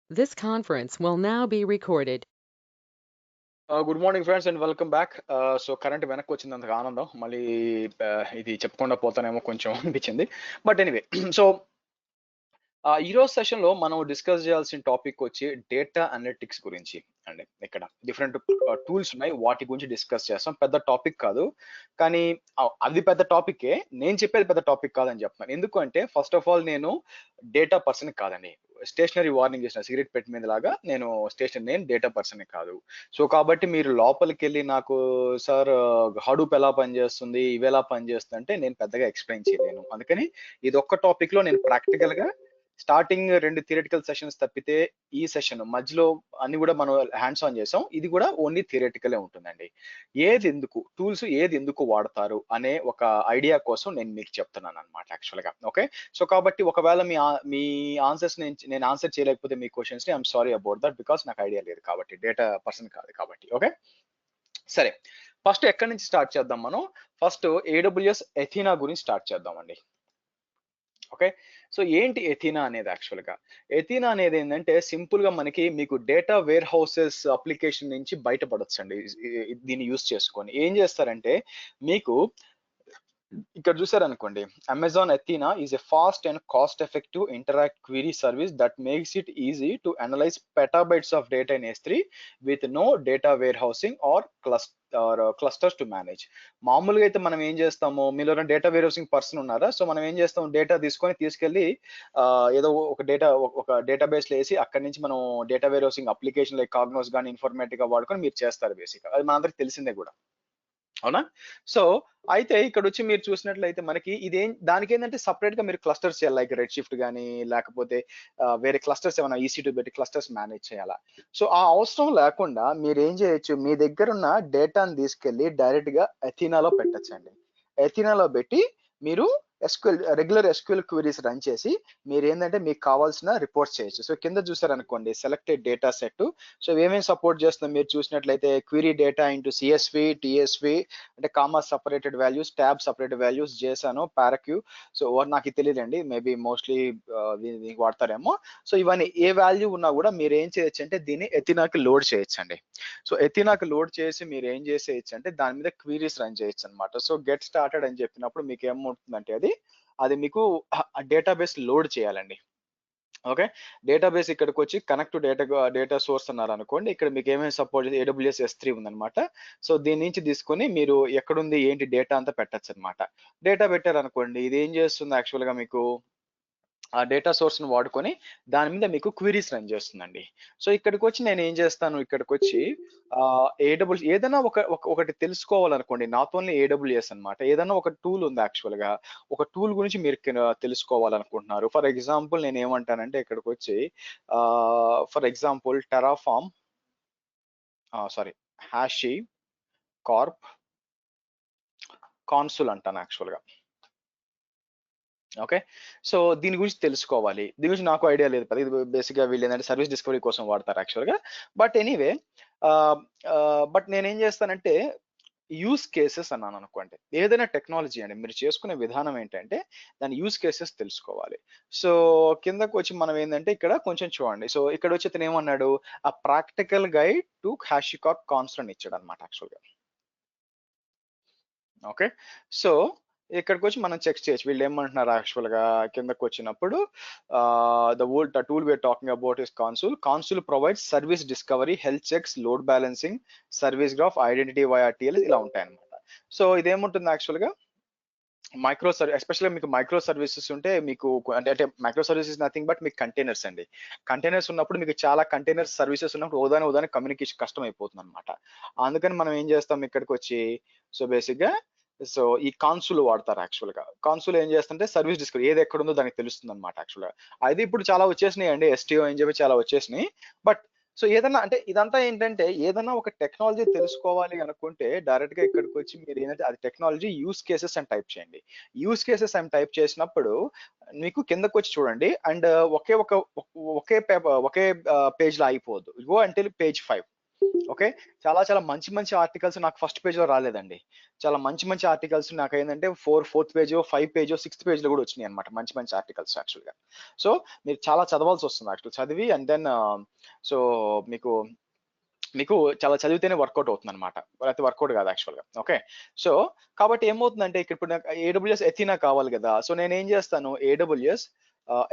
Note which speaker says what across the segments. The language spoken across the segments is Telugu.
Speaker 1: This conference will now be recorded.
Speaker 2: Good morning friends and welcome back. So current వెనక్కి వచ్చింది ఆనందం. మళ్ళీ ఇది చెప్పకుండా పోతానేమో కొంచెం అనిపించింది. బట్ ఎనీవే సో ఈరోజు సెషన్లో మనం డిస్కస్ చేయాల్సిన టాపిక్ వచ్చి డేటా అనలిటిక్స్ గురించి అండి. ఇక్కడ డిఫరెంట్ టూల్స్ ఉన్నాయి, వాటి గురించి డిస్కస్ చేస్తాం. పెద్ద టాపిక్ కాదు, కానీ అది పెద్ద టాపికే. నేను చెప్పేది పెద్ద టాపిక్ కాదని చెప్తున్నాను. ఎందుకంటే ఫస్ట్ ఆఫ్ ఆల్ నేను డేటా పర్సన్ కాదండి. స్టేషనరీ వార్నింగ్ ఇచ్చిన సిగరెట్ పెట్టి మీద లాగా నేను డేటా పర్సన్ కాదు. సో కాబట్టి మీరు లోపలికి వెళ్ళి నాకు సార్ హడూప్ ఎలా పనిచేస్తుంది, ఇవి ఎలా పనిచేస్తుంది అంటే నేను పెద్దగా ఎక్స్ప్లెయిన్ చేయలేను. అందుకని ఇది ఒక్క టాపిక్ లో నేను ప్రాక్టికల్ గా స్టార్టింగ్ 2 థియరిటికల్ సెషన్స్ తప్పితే ఈ సెషన్ మధ్యలో అన్ని కూడా మనం హ్యాండ్స్ ఆన్ చేసాం. ఇది కూడా ఓన్లీ థియరిటికలే ఉంటుందండి. ఏది ఎందుకు వాడతారు అనే ఒక ఐడియా కోసం నేను మీకు చెప్తున్నాను అనమాట యాక్చువల్ గా. ఓకే, సో కాబట్టి ఒకవేళ మీ ఆన్సర్స్ నేను ఆన్సర్ చేయలేకపోతే మీ క్వశ్చన్స్ ని I'm sorry about that, because నాకు ఐడియా లేదు కాబట్టి, డేటా పర్సన్ కాదు కాబట్టి. ఓకే, సరే. ఫస్ట్ ఎక్కడి నుంచి స్టార్ట్ చేద్దాం మనం? ఫస్ట్ ఏడబ్ల్యూఎస్ ఎథీనా గురించి స్టార్ట్ చేద్దామండి. ఓకే, సో ఏంటి ఎథీనా అనేది? యాక్చువల్ గా ఎథీనా అనేది ఏంటంటే సింపుల్ గా మీకు డేటా వేర్ హౌసెస్ అప్లికేషన్ నుంచి బయటపడొచ్చండి. దీన్ని యూస్ చేసుకొని ఏం చేస్తారంటే, మీకు ఇక్కడ చూసారనుకోండి, Amazon Athena is a fast and cost effective interact query service that makes it easy to analyse petabytes of data in S3 with no data warehousing or clusters to manage. మామూలుగా అయితే మనం ఏం చేస్తాము, మీలో డేటా వేర్ హౌసింగ్ పర్సన్ ఉన్నారా? సో మనం ఏం చేస్తాం, డేటా తీసుకెళ్లి ఏదో ఒక డేటాబేస్ లో వేసి అక్కడి నుంచి మనం data warehousing application like Cognos కానీ ఇన్ఫర్మేటిక్ వాడుకొని మీరు చేస్తారు బేసిక్. అది మనందరికి తెలిసిందే కూడా, అవునా? సో అయితే ఇక్కడ వచ్చి మీరు చూసినట్లయితే మనకి దానికి ఏంటంటే సపరేట్ గా మీరు క్లస్టర్స్ చేయాలి, లైక్ రెడ్ షిఫ్ట్ కానీ లేకపోతే వేరే క్లస్టర్స్ ఏమైనా EC2 పెట్టి క్లస్టర్స్ మేనేజ్ చేయాలా. సో ఆ అవసరం లేకుండా మీరు ఏం చేయొచ్చు, మీ దగ్గర ఉన్న డేటాను తీసుకెళ్లి డైరెక్ట్ గా ఎథీనాలో పెట్టచ్చండి. ఎథీనాలో పెట్టి మీరు రెగ్యులర్ SQL క్వరీస్ రన్ చేసి మీరు ఏంటంటే మీకు కావాల్సిన రిపోర్ట్స్ చేయొచ్చు. సో కింద చూసారనుకోండి, సెలెక్టెడ్ డేటా సెట్. సో ఏమేమి సపోర్ట్ చేస్తుందో మీరు చూసినట్లయితే, query data into CSV, TSV అంటే comma separated values, tab separated values, JSON, Parquet. So నాకు తెలియదండి, మేబీ మోస్ట్లీ దీనికి వాడతారేమో. సో ఇవన్నీ ఏ వాల్యూ ఉన్నా కూడా మీరు ఏం చేయొచ్చు అంటే దీన్ని ఎథినాకి లోడ్ చేయొచ్చండి. సో ఎథినాకి లోడ్ చేసి మీరు ఏం చేసేయచ్చు అంటే దాని మీద క్వీరీస్ రన్ చేయొచ్చు అనమాట. సో గెట్ స్టార్టెడ్ అని చెప్పినప్పుడు మీకు ఏమవుతుందంటే అది మీకు డేటాబేస్ లోడ్ చేయాలండి. ఓకే, డేటాబేస్ ఇక్కడికి వచ్చి కనెక్ట్ టు డేటా సోర్స్ అన్నారు అనుకోండి. ఇక్కడ మీకు ఏమేమి సపోర్ట్ చేసి AWS S3 ఉందన్నమాట. సో దీని నుంచి తీసుకొని మీరు ఎక్కడుంది ఏంటి డేటా అంతా పెట్టచ్చు అనమాట. డేటా పెట్టారు అనుకోండి, ఇది ఏం చేస్తుంది యాక్చువల్ గా మీకు ఆ డేటా సోర్స్ ని వాడుకొని దాని మీద మీకు క్వీరీస్ రన్ చేస్తుందండి. సో ఇక్కడికి వచ్చి నేను ఏం చేస్తాను, ఇక్కడికి వచ్చి ఏదైనా ఒకటి తెలుసుకోవాలనుకోండి, నాట్ ఓన్లీ AWS అన్నమాట. ఏదైనా ఒక టూల్ ఉంది యాక్చువల్ గా, ఒక టూల్ గురించి మీరు తెలుసుకోవాలనుకుంటున్నారు. ఫర్ ఎగ్జాంపుల్ నేను ఏమంటానంటే ఇక్కడికి వచ్చి for example Terraform, sorry, HashiCorp Consul అంటాను యాక్చువల్ గా. ఓకే, సో దీని గురించి తెలుసుకోవాలి. దీని గురించి నాకు ఐడియా లేదు ఇది బేసిక్ గా వీళ్ళు ఏంటంటే సర్వీస్ డిస్కవరీ కోసం వాడతారు యాక్చువల్ గా. బట్ ఎనీవే, బట్ నేనేం చేస్తానంటే యూస్ కేసెస్ అన్నాను అనుకోండి. ఏదైనా టెక్నాలజీ అండి, మీరు చేసుకునే విధానం ఏంటంటే దాని యూస్ కేసెస్ తెలుసుకోవాలి. సో కిందకు వచ్చి మనం ఏంటంటే ఇక్కడ కొంచెం చూడండి. సో ఇక్కడ వచ్చి ఇతను ఏమన్నాడు, ఆ ప్రాక్టికల్ గైడ్ టు హ్యాషికార్ప్ కాన్స్టెంట్ ఇచ్చాడు అనమాట యాక్చువల్ గా. ఓకే, సో ఇక్కడికి వచ్చి మనం చెక్ చేయొచ్చు వీళ్ళు ఏమంటున్నారు యాక్చువల్ గా. కిందకి వచ్చినప్పుడు the tool we're talking about is Consul provides service discovery, health checks, load balancing, service graph, identity via TLS ఇలా ఉంటాయి అనమాట. సో ఇదేముంటుంది యాక్చువల్ గా, ఎస్పెషల్గా మీకు మైక్రో సర్వీసెస్ ఉంటే మీకు అంటే మైక్రో సర్వీసెస్ నథింగ్ బట్ మీకు కంటైనర్స్ అండి. కంటైనర్స్ ఉన్నప్పుడు మీకు చాలా కంటైనర్ సర్వీసెస్ ఉన్నప్పుడు ఓదాని కమ్యూనికేషన్ కష్టం అయిపోతుంది అనమాట. అందుకని మనం ఏం చేస్తాం ఇక్కడికి వచ్చి, సో బేసిక్ గా సో ఈ కాన్సుల్ వాడతారు యాక్చువల్ గా. కాన్సుల్ ఏం చేస్తుంటే సర్వీస్ డిస్కవరీ ఏది ఎక్కడ ఉందో దానికి తెలుస్తుంది అనమాట యాక్చువల్ గా. అది ఇప్పుడు చాలా వచ్చేసినాయి అండి, STO అని చెప్పి చాలా వచ్చేసినాయి. బట్ సో ఏదన్నా అంటే ఇదంతా ఏంటంటే ఏదైనా ఒక టెక్నాలజీ తెలుసుకోవాలి అనుకుంటే డైరెక్ట్ గా ఇక్కడికి వచ్చి మీరు ఏంటంటే అది టెక్నాలజీ యూస్ కేసెస్ అని టైప్ చేయండి. యూస్ కేసెస్ అని టైప్ చేసినప్పుడు మీకు కిందకు వచ్చి చూడండి, అండ్ ఒకే పేజ్ లో అయిపోవద్దు, గో అంటే పేజ్ 5. ఓకే. చాలా చాలా మంచి మంచి ఆర్టికల్స్ నాకు ఫస్ట్ పేజ్‌లో రాలేదండి. చాలా మంచి మంచి ఆర్టికల్స్ నాకేందంటే ఫోర్త్ పేజో, 5 పేజో, సిక్స్త్ పేజ్‌లో గూడా వచ్చినాయన్నమాట. మంచి మంచి ఆర్టికల్స్ యాక్చువల్‌గా. సో, మీరు చాలా చదవాల్సొస్తుంది యాక్చువల్ చదివి అండ్ దెన్ సో, మీకు మీకు చాలా చదివితేనే వర్కౌట్ అవుతుందన్నమాట. లేకపోతే వర్కౌట్ కాదు యాక్చువల్‌గా. ఓకే. సో, కాబట్టి ఏమవుతుందంటే ఇప్పుడు నాకు ఏడబ్ల్యూఎస్ ఎథీనా కావాలి గదా! సో, నేనేం జేస్తాను ఏడబ్ల్యూఎస్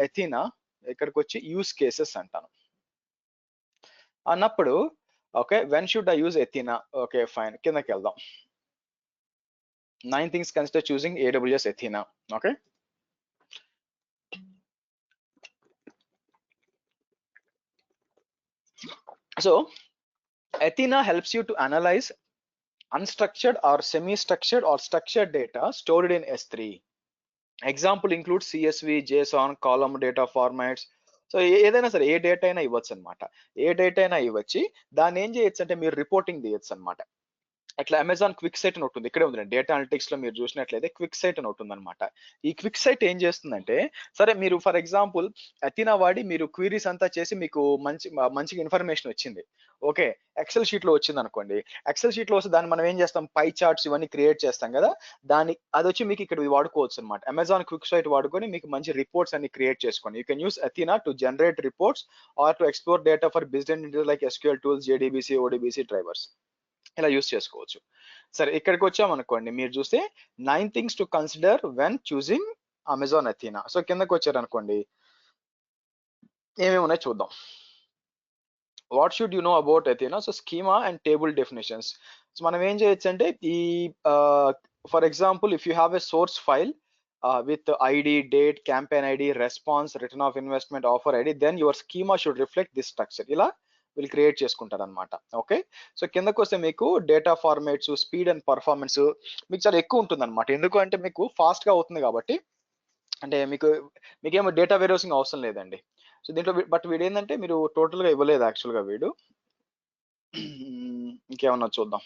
Speaker 2: ఎథీనా ఇక్కడికొచ్చి యూజ్ కేసెస్ అంటాను. అన్నప్పుడు okay. When should I use Athena? Okay. Fine. కిందకెళ్దాం. 9 things consider choosing AWS Athena. Okay. So, Athena helps you to analyze unstructured or semi-structured or structured data stored in S3. Example includes CSV, JSON, column data formats. So ఏదైనా సరే ఏ డేటా అయినా ఇవ్వచ్చు అనమాట. ఏ డేటా అయినా ఇవ్వచ్చి దాన్ని ఏం చేయొచ్చు అంటే మీరు రిపోర్టింగ్ చేయొచ్చు అనమాట. అట్లా అమెజాన్ క్విక్ సైట్ అని ఉంటుంది. ఇక్కడే ఉందండి. డేటా అనలిటిక్స్ లో మీరు చూసినట్లయితే క్విక్ సైట్ అని ఉంటుందన్నమాట. ఈ క్విక్ సైట్ ఏం చేస్తుందంటే సరే మీరు ఫర్ ఎగ్జాంపుల్ అథీనా వాడి మీరు క్వీరీస్ అంతా చేసి మీకు మంచిగా ఇన్ఫర్మేషన్ వచ్చింది. ఓకే. ఎక్సెల్ షీట్ లో వచ్చిందనుకోండి. ఎక్సెల్ షీట్ లో వస్తే దాన్ని మనం ఏం చేస్తాం పై చార్ట్స్ ఇవన్నీ క్రియేట్ చేస్తాం కదా! అదొచ్చి మీకు ఇక్కడ వాడుకోవచ్చు అనమాట. అమెజాన్ క్విక్ సైట్ వాడుకొని మీకు మంచి రిపోర్ట్స్ అన్ని క్రియేట్ చేసుకోండి. You can use Athena to generate reports or to explore data for business intelligence like SQL tools, JDBC, ODBC drivers. ఇలా యూజ్ చేసుకోవచ్చు. సరే ఇక్కడికొచ్చామనుకోండి మీరు చూస్తే 9 things to consider when choosing Amazon Athena. So కిందకొచ్చారనుకోండి ఏమేమి ఉన్నాయో చూద్దాం. What should you know about Athena? So schema and table definitions. So మనం ఏం చేయొచ్చంటే ఈ for example if you have a source file with ID, date, campaign ID, response, return of investment, offer ID, then your schema should reflect this structure. ఇలా వీళ్ళు క్రియేట్ చేసుకుంటారనమాట. ఓకే. సో కిందకొస్తే మీకు data formats, speed and performance మీకు చాలా ఎక్కువ ఉంటుందన్నమాట. ఎందుకు అంటే మీకు ఫాస్ట్ గా అవుతుంది కాబట్టి. అంటే మీకేమో డేటా వేర్ హౌసింగ్ అవసరం లేదండి. సో దీంట్లో బట్ వీడేందంటే మీరు టోటల్ గా ఇవ్వలేదు యాక్చువల్ గా వీడు. ఇంకేమన్నా చూద్దాం.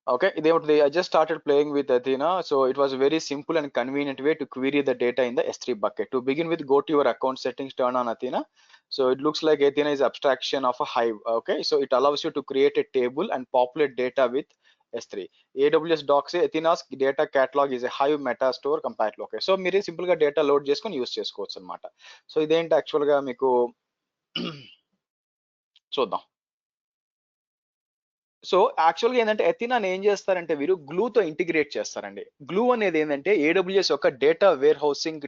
Speaker 2: Okay, I just started playing with Athena. So it was a very simple and convenient way to query the data in the S3 bucket. To begin with, go to your account settings, turn on Athena. So it looks like Athena is abstraction of a Hive. Okay, so it allows you to create a table and populate data with S3. AWS Docs say Athena's data catalog is a Hive meta store compatible. Okay, so మీరు సింపుల్ గా డేటా లోడ్ చేసుకొని యూస్ చేసుకోవచ్చు అనమాట. సో ఇదేంటి యాక్చువల్ గా మీకు చూద్దాం. సో యాక్చువల్‌గా ఏందంటే ఎథీనాని ఏం చేస్తారంటే వీరు గ్లూతో ఇంటిగ్రేట్ చేస్తారండి. గ్లూ అనేది ఏందంటే ఏడబ్ల్యూఎస్ యొక్క data warehousing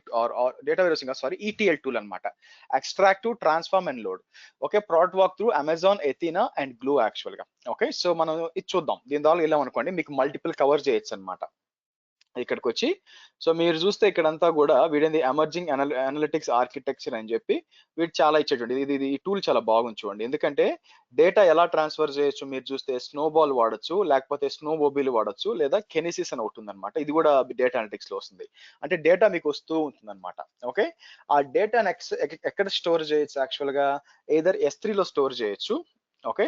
Speaker 2: data warehousing sorry ETL tool అన్నమాట. Extract, transform and load. Okay. Product walk through Amazon Athena and Glue యాక్చువల్‌గా. ఓకే. సో మనం ఇది చూద్దాం. దీని ద్వారా వెళ్ళామనుకోండి మీకు మల్టిపుల్ కవర్ చేయొచ్చు అన్నమాట. ఇక్కడికొచ్చి సో మీరు చూస్తే ఇక్కడంతా కూడా వీడేంది ఎమర్జింగ్ అనలిటిక్స్ ఆర్కిటెక్చర్ అని చెప్పి వీడు చాలా ఇచ్చేటండి. ఈ టూల్ చాలా బాగుంది చూడండి. ఎందుకంటే డేటా ఎలా ట్రాన్స్ఫర్ చేయొచ్చు మీరు చూస్తే స్నోబాల్ వాడొచ్చు, లేకపోతే స్నో మొబైల్ వాడొచ్చు, లేదా కెనిసిస్ అని ఒకటి ఉందన్నమాట. ఇది కూడా డేటా అనలిటిక్స్ లో వస్తుంది. అంటే డేటా మీకు వస్తూ ఉంటుందన్నమాట. ఓకే. ఆ డేటాను ఎక్కడ స్టోర్ చేయొచ్చు యాక్చువల్ గా ఎయిదర్ S3 లో స్టోర్ చేయొచ్చు. ఓకే.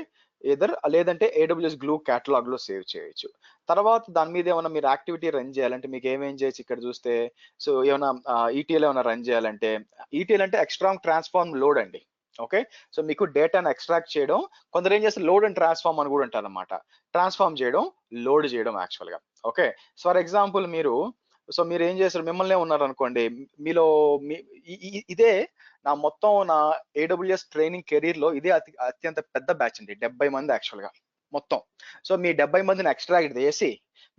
Speaker 2: లేదంటే ఏడబ్ల్యూఎస్ గ్లూ కేటలాగ్ లో సేవ్ చేయొచ్చు. తర్వాత దాని మీద ఏమైనా మీరు యాక్టివిటీ రన్ చేయాలంటే మీకు ఏమేం చేయొచ్చు ఇక్కడ చూస్తే సో ఏమైనా ఈటీఎల్ ఏమైనా రన్ చేయాలంటే ఈటీఎల్ అంటే ఎక్స్ట్రామ్ ట్రాన్స్ఫార్మ్ లోడ్ అండి. ఓకే. సో మీకు డేటాను ఎక్స్ట్రాక్ట్ చేయడం కొందరు ఏం చేస్తారు లోడ్ అండ్ ట్రాన్స్ఫార్మ్ అని కూడా అంటారు అనమాట. ట్రాన్స్ఫార్మ్ చేయడం, లోడ్ చేయడం యాక్చువల్ గా. ఓకే. సో ఫర్ ఎగ్జాంపుల్ మీరు ఏం చేస్తారు మిమ్మల్ని ఉన్నారు అనుకోండి మీలో ఇదే నా ఏడబ్ల్యూఎస్ ట్రైనింగ్ కెరీర్ లో ఇదే అత్యంత పెద్ద బ్యాచ్ అండి. 70 మంది యాక్చువల్ గా మొత్తం. సో మీ 70 మందిని ఎక్స్ట్రాక్ట్ చేసి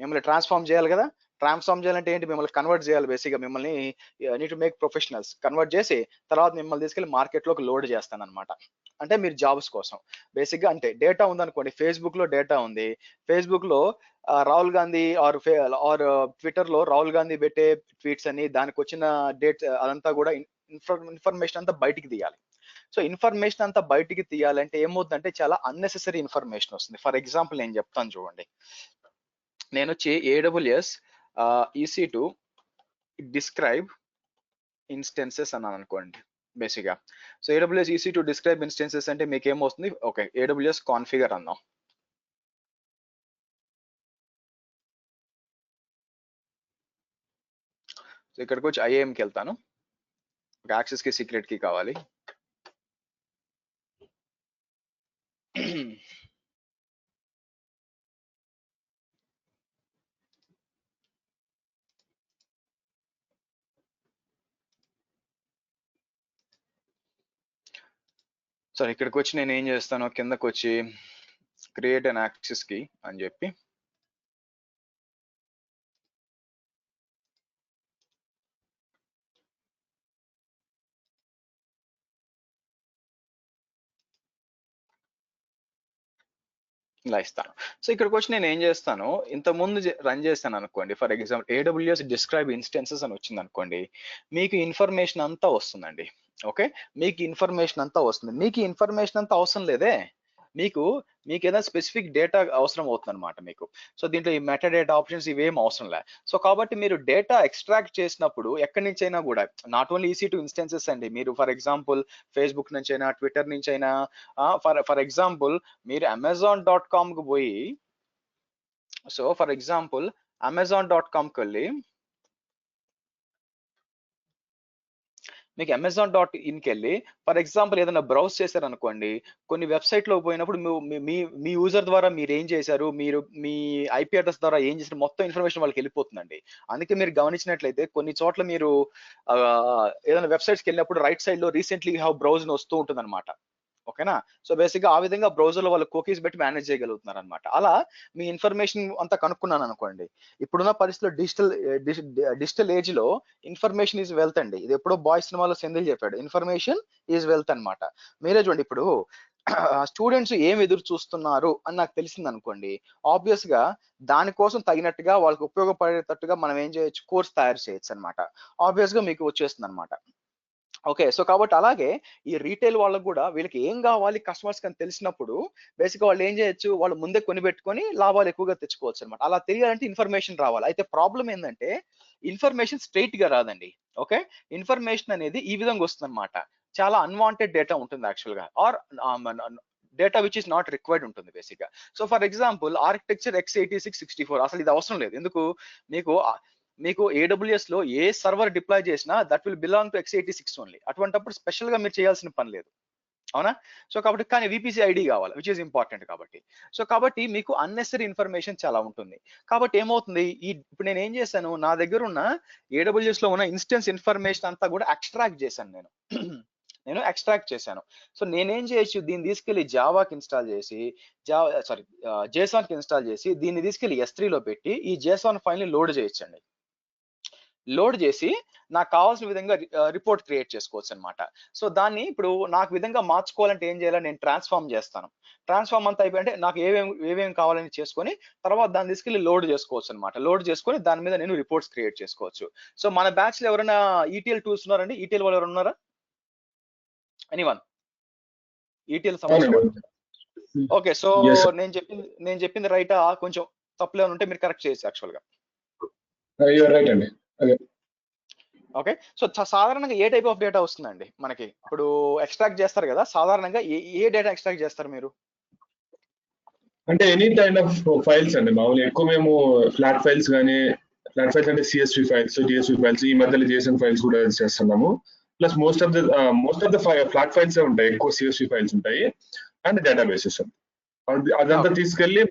Speaker 2: మిమ్మల్ని ట్రాన్స్ఫార్మ్ చేయాలి కదా! ట్రాన్స్ఫార్మ్ చేయాలంటే ఏంటి మిమ్మల్ని కన్వర్ట్ చేయాలి బేసిక్‌గా మిమ్మల్ని need to make professionals. Convert చేసి తర్వాత మిమ్మల్ని తీసుకెళ్ళి మార్కెట్‌లోకి లోడ్ చేస్తానన్నమాట. అంటే మీరు జాబ్స్ కోసం. బేసిక్‌గా అంటే డేటా ఉందనుకోండి ఫేస్‌బుక్‌లో డేటా ఉంది. ఫేస్‌బుక్‌లో రాహుల్ గాంధీ ఆర్ ట్విట్టర్‌లో రాహుల్ గాంధీ పెట్టే ట్వీట్స్ అని దానికొచ్చిన డేట్స్ అదంతా కూడా ఇన్ఫర్మేషన్ అంతా బయటికి తీయాలి. సో ఇన్ఫర్మేషన్ అంతా బయటికి తీయాలంటే ఏమవుతుందంటే చాలా అన్నెసెసరీ ఇన్ఫర్మేషన్ వస్తుంది. ఫర్ ఎగ్జాంపుల్ నేను చెప్తాను చూడండి. నేనొచ్చి ఏడబ్ల్యూఎస్ EC2 డిస్క్రైబ్ ఇన్స్టెన్సెస్ అన్నాను అనుకోండి బేసిక్‌గా. So AWS EC2 describe instances అంటే మీకేమొస్తుంది? ఓకే. ఏడబ్ల్యూఎస్ కాన్ఫిగర్ అందాం. సో ఇక్కడికి వచ్చి ఐఏఎంకి వెళ్తాను. యాక్సెస్ కి సీక్రెట్ కి కావాలి. సో ఇక్కడికి వచ్చి నేను ఏం చేస్తాను, కిందకు వచ్చి క్రియేట్ అన్ యాక్సెస్ కి అని చెప్పి ఇలా ఇస్తాను. సో ఇక్కడికి వచ్చి నేను ఏం చేస్తాను, ఇంత ముందు రన్ చేస్తాను అనుకోండి, for example AWS describe instances అని వచ్చింది అనుకోండి, మీకు ఇన్ఫర్మేషన్ అంతా వస్తుందండి. ఓకే, మీకు ఇన్ఫర్మేషన్ అంతా వస్తుంది. మీకు ఇన్ఫర్మేషన్ అంతా అవసరం లేదే, మీకు ఏదైనా స్పెసిఫిక్ డేటా అవసరం అవుతుంది అనమాట మీకు. సో దీంట్లో ఈ మెటా డేటా ఆప్షన్స్ ఇవేం అవసరం లే. సో కాబట్టి మీరు డేటా ఎక్స్ట్రాక్ట్ చేసినప్పుడు ఎక్కడి నుంచి అయినా కూడా, నాట్ ఓన్లీ EC2 ఇన్స్టెన్సెస్ అండి, మీరు ఫర్ ఎగ్జాంపుల్ ఫేస్బుక్ నుంచి అయినా, ట్విట్టర్ నుంచి అయినా, ఫర్ ఎగ్జాంపుల్ మీరు amazon.com కు పోయి, సో ఫర్ ఎగ్జాంపుల్ amazon.com కి వెళ్ళి మీకు amazon.inకి వెళ్ళి ఫర్ ఎగ్జాంపుల్ ఏదైనా బ్రౌజ్ చేశారనుకోండి, కొన్ని వెబ్సైట్ లో పోయినప్పుడు మీ యూజర్ ద్వారా మీరు ఏం చేశారు, మీరు మీ IP అడ్రస్ ద్వారా ఏం చేశారు, మొత్తం ఇన్ఫర్మేషన్ వాళ్ళకి వెళ్ళిపోతుందండి. అందుకే మీరు గమనించినట్లయితే కొన్ని చోట్ల మీరు ఏదైనా వెబ్సైట్స్కి వెళ్ళినప్పుడు రైట్ సైడ్ లో రీసెంట్లీ హ్యావ్ బ్రౌజ్ వస్తూ ఉంటుంది అనమాట. ఓకేనా, సో బేసిక్ గా ఆ విధంగా బ్రౌజర్ లో వాళ్ళు కుకీస్ పెట్టి మేనేజ్ చేయగలుగుతున్నారు అనమాట. అలా మీ ఇన్ఫర్మేషన్ అంతా కనుక్కున్నాను అనుకోండి, ఇప్పుడున్న పరిస్థితిలో డిజిటల్ ఏజ్ లో ఇన్ఫర్మేషన్ ఈజ్ వెల్త్ అండి. ఇది ఎప్పుడో బాయ్స్ సినిమాలో సెంధిల్ చెప్పాడు, ఇన్ఫర్మేషన్ ఈజ్ వెల్త్ అన్నమాట. మీరే చూడండి, ఇప్పుడు స్టూడెంట్స్ ఏం ఎదురు చూస్తున్నారు అని నాకు తెలిసింది అనుకోండి, ఆబ్వియస్ గా దానికోసం తగినట్టుగా వాళ్ళకి ఉపయోగపడేటట్టుగా మనం ఏం చేయొచ్చు, కోర్స్ తయారు చేయొచ్చు అనమాట. ఆబ్వియస్ గా మీకు వచ్చేస్తుంది అనమాట. ఓకే, సో కాబట్టి అలాగే ఈ రీటైల్ వాళ్ళకు కూడా వీళ్ళకి ఏం కావాలి కస్టమర్స్ అని తెలిసినప్పుడు బేసిక్ వాళ్ళు ఏం చేయొచ్చు, వాళ్ళు ముందే కొనిపెట్టుకొని లాభాలు ఎక్కువగా తెచ్చుకోవచ్చు అనమాట. అలా తెలియాలంటే ఇన్ఫర్మేషన్ రావాలి. అయితే ప్రాబ్లం ఏంటంటే ఇన్ఫర్మేషన్ స్ట్రైట్ గా రాదండి. ఓకే, ఇన్ఫర్మేషన్ అనేది ఈ విధంగా వస్తుంది అనమాట, చాలా అన్వాంటెడ్ డేటా ఉంటుంది యాక్చువల్ గా, or data which is not required ఉంటుంది బేసిక్ గా. So for example architecture x86-64 అసలు ఇది అవసరం లేదు. ఎందుకు, మీకు AWS లో ఏ సర్వర్ డిప్లాయ్ చేసినా that will belong to x86 only. అటువంటిప్పుడు స్పెషల్ గా మీరు చేయాల్సిన పని లేదు, అవునా. సో కాబట్టి కానీ VPC ఐడి కావాలి, విచ్ ఇస్ ఇంపార్టెంట్ కాబట్టి. సో కాబట్టి మీకు అన్నెసరీ ఇన్ఫర్మేషన్ చాలా ఉంటుంది. కాబట్టి ఏమవుతుంది, ఇప్పుడు నేను ఏం చేశాను, నా దగ్గర ఉన్న AWS లో ఉన్న ఇన్స్టెన్స్ ఇన్ఫర్మేషన్ అంతా కూడా ఎక్స్ట్రాక్ట్ చేశాను నేను ఎక్స్ట్రాక్ట్ చేశాను. సో నేనేం చేయొచ్చు, దీన్ని తీసుకెళ్లి జావాకి ఇన్స్టాల్ చేసి, JSON కి ఇన్స్టాల్ చేసి, దీన్ని తీసుకెళ్లి S3 లో పెట్టి ఈ JSON ఫైల్ ని లోడ్ చేయొచ్చండి. లోడ్ చేసి నాకు కావాల్సిన విధంగా రిపోర్ట్ క్రియేట్ చేసుకోవచ్చు అనమాట. సో దాన్ని ఇప్పుడు నాకు విధంగా మార్చుకోవాలంటే ఏం చేయాలి, నేను ట్రాన్స్ఫార్మ్ చేస్తాను. ట్రాన్స్ఫార్మ్ అంతా అయిపోయింటే నాకు ఏమేమి కావాలని చేసుకొని తర్వాత దాన్ని తీసుకెళ్లి లోడ్ చేసుకోవచ్చు అనమాట. లోడ్ చేసుకొని దాని మీద నేను రిపోర్ట్స్ క్రియేట్ చేసుకోవచ్చు. సో మన బ్యాచ్ లో ఎవరైనా ETL టూల్స్ ఉన్నారండి, ETL వాళ్ళు ఎవరు ఉన్నారా, ఎనీవన్ ETL సంబంధించిన? ఓకే, సో నేను చెప్పింది రైటా, కొంచెం తప్పులు ఏమైనా ఉంటే మీరు కరెక్ట్ చేయొచ్చు యాక్చువల్ గా. ఓకే, సో సాధారణంగా ఏ టైప్ ఆఫ్ డేటా వస్తుందండి మనకి, ఇప్పుడు ఎక్స్ట్రాక్ట్ చేస్తారు కదా, సాధారణంగా ఏ డేటా ఎక్స్ట్రాక్ట్ చేస్తారు మీరు?
Speaker 3: అంటే ఎనీ కైండ్ ఆఫ్ ఫైల్స్ అండి. మామూలుగా ఎక్కువ మేము ఫ్లాట్ ఫైల్స్ అంటే CSV ఫైల్స్, DSV ఫైల్స్, ఈ మధ్యలో JSON ఫైల్స్ కూడా చేస్తున్నాము. Plus most of the flat files ఉంటాయి, ఎక్కువ CSV ఫైల్స్ ఉంటాయి, అండ్ డేటాబేసెస్. అదంతా తీసుకెళ్లి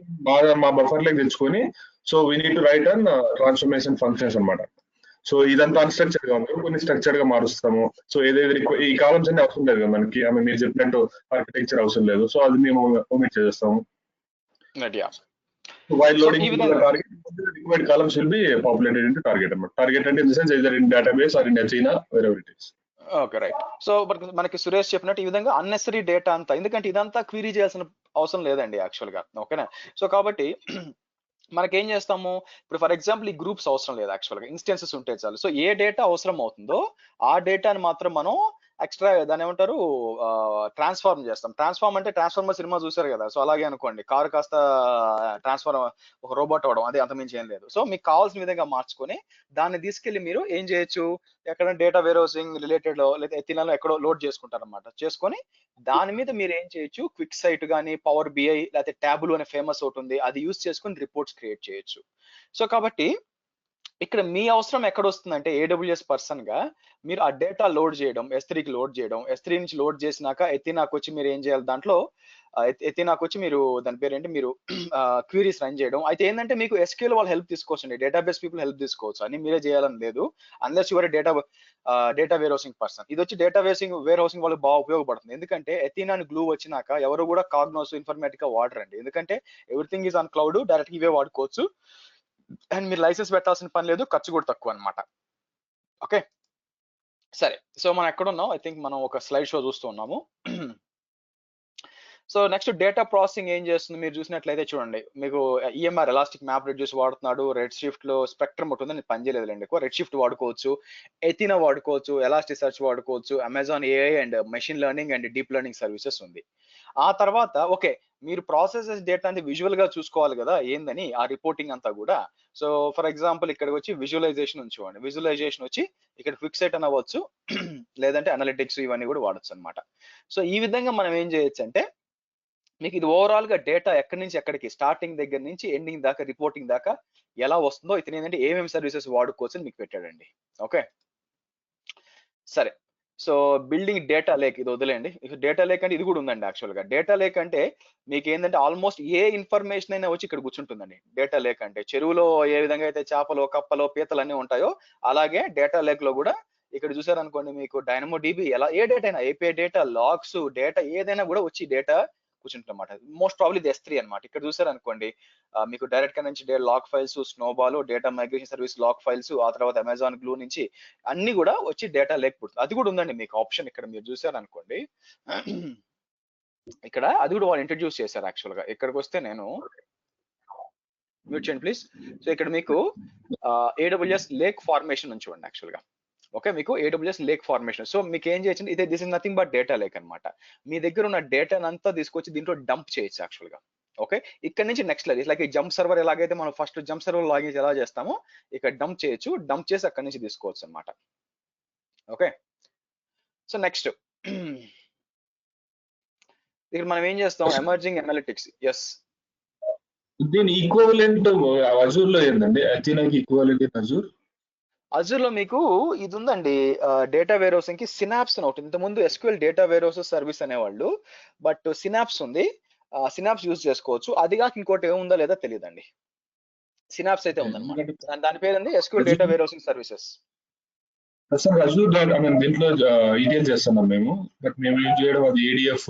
Speaker 3: మా బఫర్ లోకి తెచ్చుకొని, so we need to write an transformation functions అనమాట. సో ఇదంతా అన్స్ట్రక్చర్డ్ గా ఉంటుంది, కొన్ని స్ట్రక్చర్డ్ గా మారుస్తాము. సో ఏదైతే ఈ కాలమ్స్ అన్ని అవసరం లేదు కదా మనకి, మీరు చెప్పినట్టు ఆర్కిటెక్చర్ అవసరం లేదు, సో అది మేము ఒమిట్ చేస్తాము. While loading target, required columns will be populated into target. Target in the sense either in database or in Athena, wherever it is.
Speaker 2: Okay, right. So మనకి సురేష్ చెప్పినట్టు ఈ విధంగా అన్నెసరీ డేటా అంతా, ఎందుకంటే ఇదంతా క్వీరీ చేయాల్సిన అవసరం లేదండి యాక్చువల్ గా. ఓకేనా, సో కాబట్టి మనకేం చేస్తాము, ఇప్పుడు ఫర్ ఎగ్జాంపుల్ ఈ గ్రూప్స్ అవసరం లేదు యాక్చువల్ గా, ఇన్స్టెన్సెస్ ఉంటే చాలు. సో ఏ డేటా అవసరం అవుతుందో ఆ డేటాని మాత్రం మనం ఎక్స్ట్రా దాని ఏమంటారు, ట్రాన్స్ఫార్మ్ చేస్తాం. ట్రాన్స్ఫార్మ్ అంటే ట్రాన్స్ఫార్మర్ సినిమా చూసారు కదా, సో అలాగే అనుకోండి, కారు కాస్త ట్రాన్స్ఫార్మ్ ఒక రోబోట్ అవడం, అదే అంతమించి ఏం లేదు. సో మీకు కావాల్సిన విధంగా మార్చుకొని దాన్ని తీసుకెళ్లి మీరు ఏం చేయొచ్చు, ఎక్కడ డేటా వేర్ హౌసింగ్ రిలేటెడ్ లో లేదా ఎథినాలో ఎక్కడో లోడ్ చేసుకుంటారు అనమాట. చేసుకొని దాని మీద మీరు ఏం చేయొచ్చు, క్విక్ సైట్ కానీ, పవర్ BI లేకపోతే ట్యాబులు అనే ఫేమస్ ఒకటి ఉంది, అది యూస్ చేసుకొని రిపోర్ట్స్ క్రియేట్ చేయొచ్చు. సో కాబట్టి ఇక్కడ మీ అవసరం ఎక్కడ వస్తుందంటే AWS పర్సన్ గా మీరు ఆ డేటా లోడ్ చేయడం, S3కి లోడ్ చేయడం, S3 నుంచి లోడ్ చేసినాక ఎథినాకి వచ్చి మీరు ఏం చేయాలి దాంట్లో ఎథినాకి వచ్చి మీరు దాని పేరు ఏంటి మీరు క్వీరీస్ రన్ చేయడం. అయితే ఏంటంటే మీకు SQL వాళ్ళు హెల్ప్ తీసుకోవచ్చండి, డేటాబేస్ పీపుల్ హెల్ప్ తీసుకోవచ్చు, అని మీరే చేయాలని లేదు unless your data warehousing person. ఇది వచ్చి డేటా వేర్ హౌసింగ్ వాళ్ళకి బాగా ఉపయోగపడుతుంది. ఎందుకంటే ఎథినా అని గ్లూ వచ్చినాక ఎవరు కూడా కాగ్నోస్ ఇన్ఫర్మేటికా వాడరండి, ఎందుకంటే everything is on cloud, direct ఇవే వాడుకోవచ్చు అండ్ మీరు లైసెన్స్ పెట్టాల్సిన పని లేదు, ఖర్చు కూడా తక్కువ అనమాట. ఓకే సరే, సో మనం ఎక్కడ ఉన్నాం, ఐ థింక్ మనం ఒక స్లైడ్ షో చూస్తూ ఉన్నాము. సో నెక్స్ట్ డేటా ప్రాసెసింగ్ ఏం చేస్తుంది మీరు చూసినట్లయితే చూడండి, మీకు EMR ఎలాస్టిక్ మ్యాప్ రెడ్యూస్ వాడుతున్నాడు, రెడ్ షిఫ్ట్ లో స్పెక్ట్రమ్ ఉంటుంది, నేను పనిచేయలేదులేండి ఎక్కువ. రెడ్ షిఫ్ట్ వాడుకోవచ్చు, ఎథినా వాడుకోవచ్చు, ఎలాస్టిక్ సెర్చ్ వాడుకోవచ్చు, Amazon AI and machine learning and deep learning services ఉంది. ఆ తర్వాత ఓకే మీరు ప్రాసెసెస్ డేటా అనేది విజువల్ గా చూసుకోవాలి కదా ఏందని ఆ రిపోర్టింగ్ అంతా కూడా. సో ఫర్ ఎగ్జాంపుల్ ఇక్కడికి వచ్చి విజువలైజేషన్ ఉంచుకోండి, విజువలైజేషన్ వచ్చి ఇక్కడ ఫిక్సెట్ అని అవ్వచ్చు లేదంటే అనలిటిక్స్ ఇవన్నీ కూడా వాడచ్చు అనమాట. సో ఈ విధంగా మనం ఏం చేయొచ్చు అంటే మీకు ఇది ఓవరాల్ గా డేటా ఎక్కడి నుంచి ఎక్కడికి స్టార్టింగ్ దగ్గర నుంచి ఎండింగ్ దాకా రిపోర్టింగ్ దాకా ఎలా వస్తుందో ఇతను ఏంటంటే ఏమేమి సర్వీసెస్ వాడుకోవచ్చు అని మీకు పెట్టాడండి. ఓకే సరే, సో బిల్డింగ్ డేటా లేక్ ఇది వదిలేండి, డేటా లేక్ అంటే ఇది కూడా ఉందండి. యాక్చువల్ గా డేటా లేక్ అంటే మీకు ఏంటంటే ఆల్మోస్ట్ ఏ ఇన్ఫర్మేషన్ అయినా వచ్చి ఇక్కడ కూర్చుంటుందండి. డేటా లేక్ అంటే చెరువులో ఏ విధంగా అయితే చేపలు కప్పలు పీతలు అన్ని ఉంటాయో అలాగే డేటా లేక్ లో కూడా ఇక్కడ చూసారనుకోండి మీకు డైనమో DB ఎలా ఏ డేటా అయినా API డేటా లాగ్స్ డేటా ఏదైనా కూడా వచ్చి డేటా కూర్చుంటుందన్నమాట. మోస్ట్ ప్రాబ్లీ S3 అనమాట. ఇక్కడ చూసారనుకోండి మీకు డైరెక్ట్ గా నుంచి log files, Snowball, data migration service log files, ఆ తర్వాత అమెజాన్ గ్లూ నుంచి అన్ని కూడా వచ్చి డేటా లేక్ పుడుతుంది. అది కూడా ఉందండి మీకు ఆప్షన్, ఇక్కడ మీరు చూసారనుకోండి ఇక్కడ అది కూడా వాళ్ళు ఇంట్రడ్యూస్ చేశారు యాక్చువల్ గా. ఇక్కడికి వస్తే నేను మ్యూట్ చేయండి ప్లీజ్. సో ఇక్కడ మీకు AWS లేక్ ఫార్మేషన్ నుంచి చూడండి యాక్చువల్ గా. ఓకే మీకు AWS లేక్ ఫార్మేషన్. సో మీకు ఏం చేయొచ్చు, ఇదే this is nothing but data lake అనమాట. మీ దగ్గర ఉన్న డేటా అంతా తీసుకొచ్చి దీంట్లో డంప్ చేయొచ్చు యాక్చువల్ గా. ఓకే ఇక్కడ నుంచి నెక్స్ట్ లైక్ లైక్ ఈ జంప్ సర్వర్ ఎలాగైతే మనం ఫస్ట్ జంప్ సర్వర్ లాగిన్ ఎలా చేస్తామో ఇక్కడ డంప్ చేయొచ్చు, డంప్ చేసి అక్కడి నుంచి తీసుకోవచ్చు అనమాట. ఓకే సో నెక్స్ట్ ఇక్కడ మనం ఏం చేస్తాం, ఎమర్జింగ్ అనలిటిక్స్. ఎస్
Speaker 3: దీని ఈక్వలెంట్ అజూర్ లో ఏందండి, అథీనాకి ఈక్వాలిటీ అజూర్?
Speaker 2: అజూర్ లో మీకు ఇది ఉందండి, డేటా వేర్ హౌసింగ్ కి సినాప్స్ అని ఒకటి. ఇంతకుముందు SQL data warehouse service అనేవాళ్ళు, బట్ సినాప్స్ ఉంది, సినాప్స్ యూజ్ చేసుకోవచ్చు. అది కాక ఇంకోటి ఏముందో లేదా తెలియదండి, సినాప్స్ అయితే ఉందన్నమాట. దాని పేరు ఉంది SQL data warehousing services.
Speaker 3: Sir Azure దీంట్లో ఈటీఎల్ చేస్తున్నాం మేము, బట్ మేము యూజ్ చేయడం అది ADF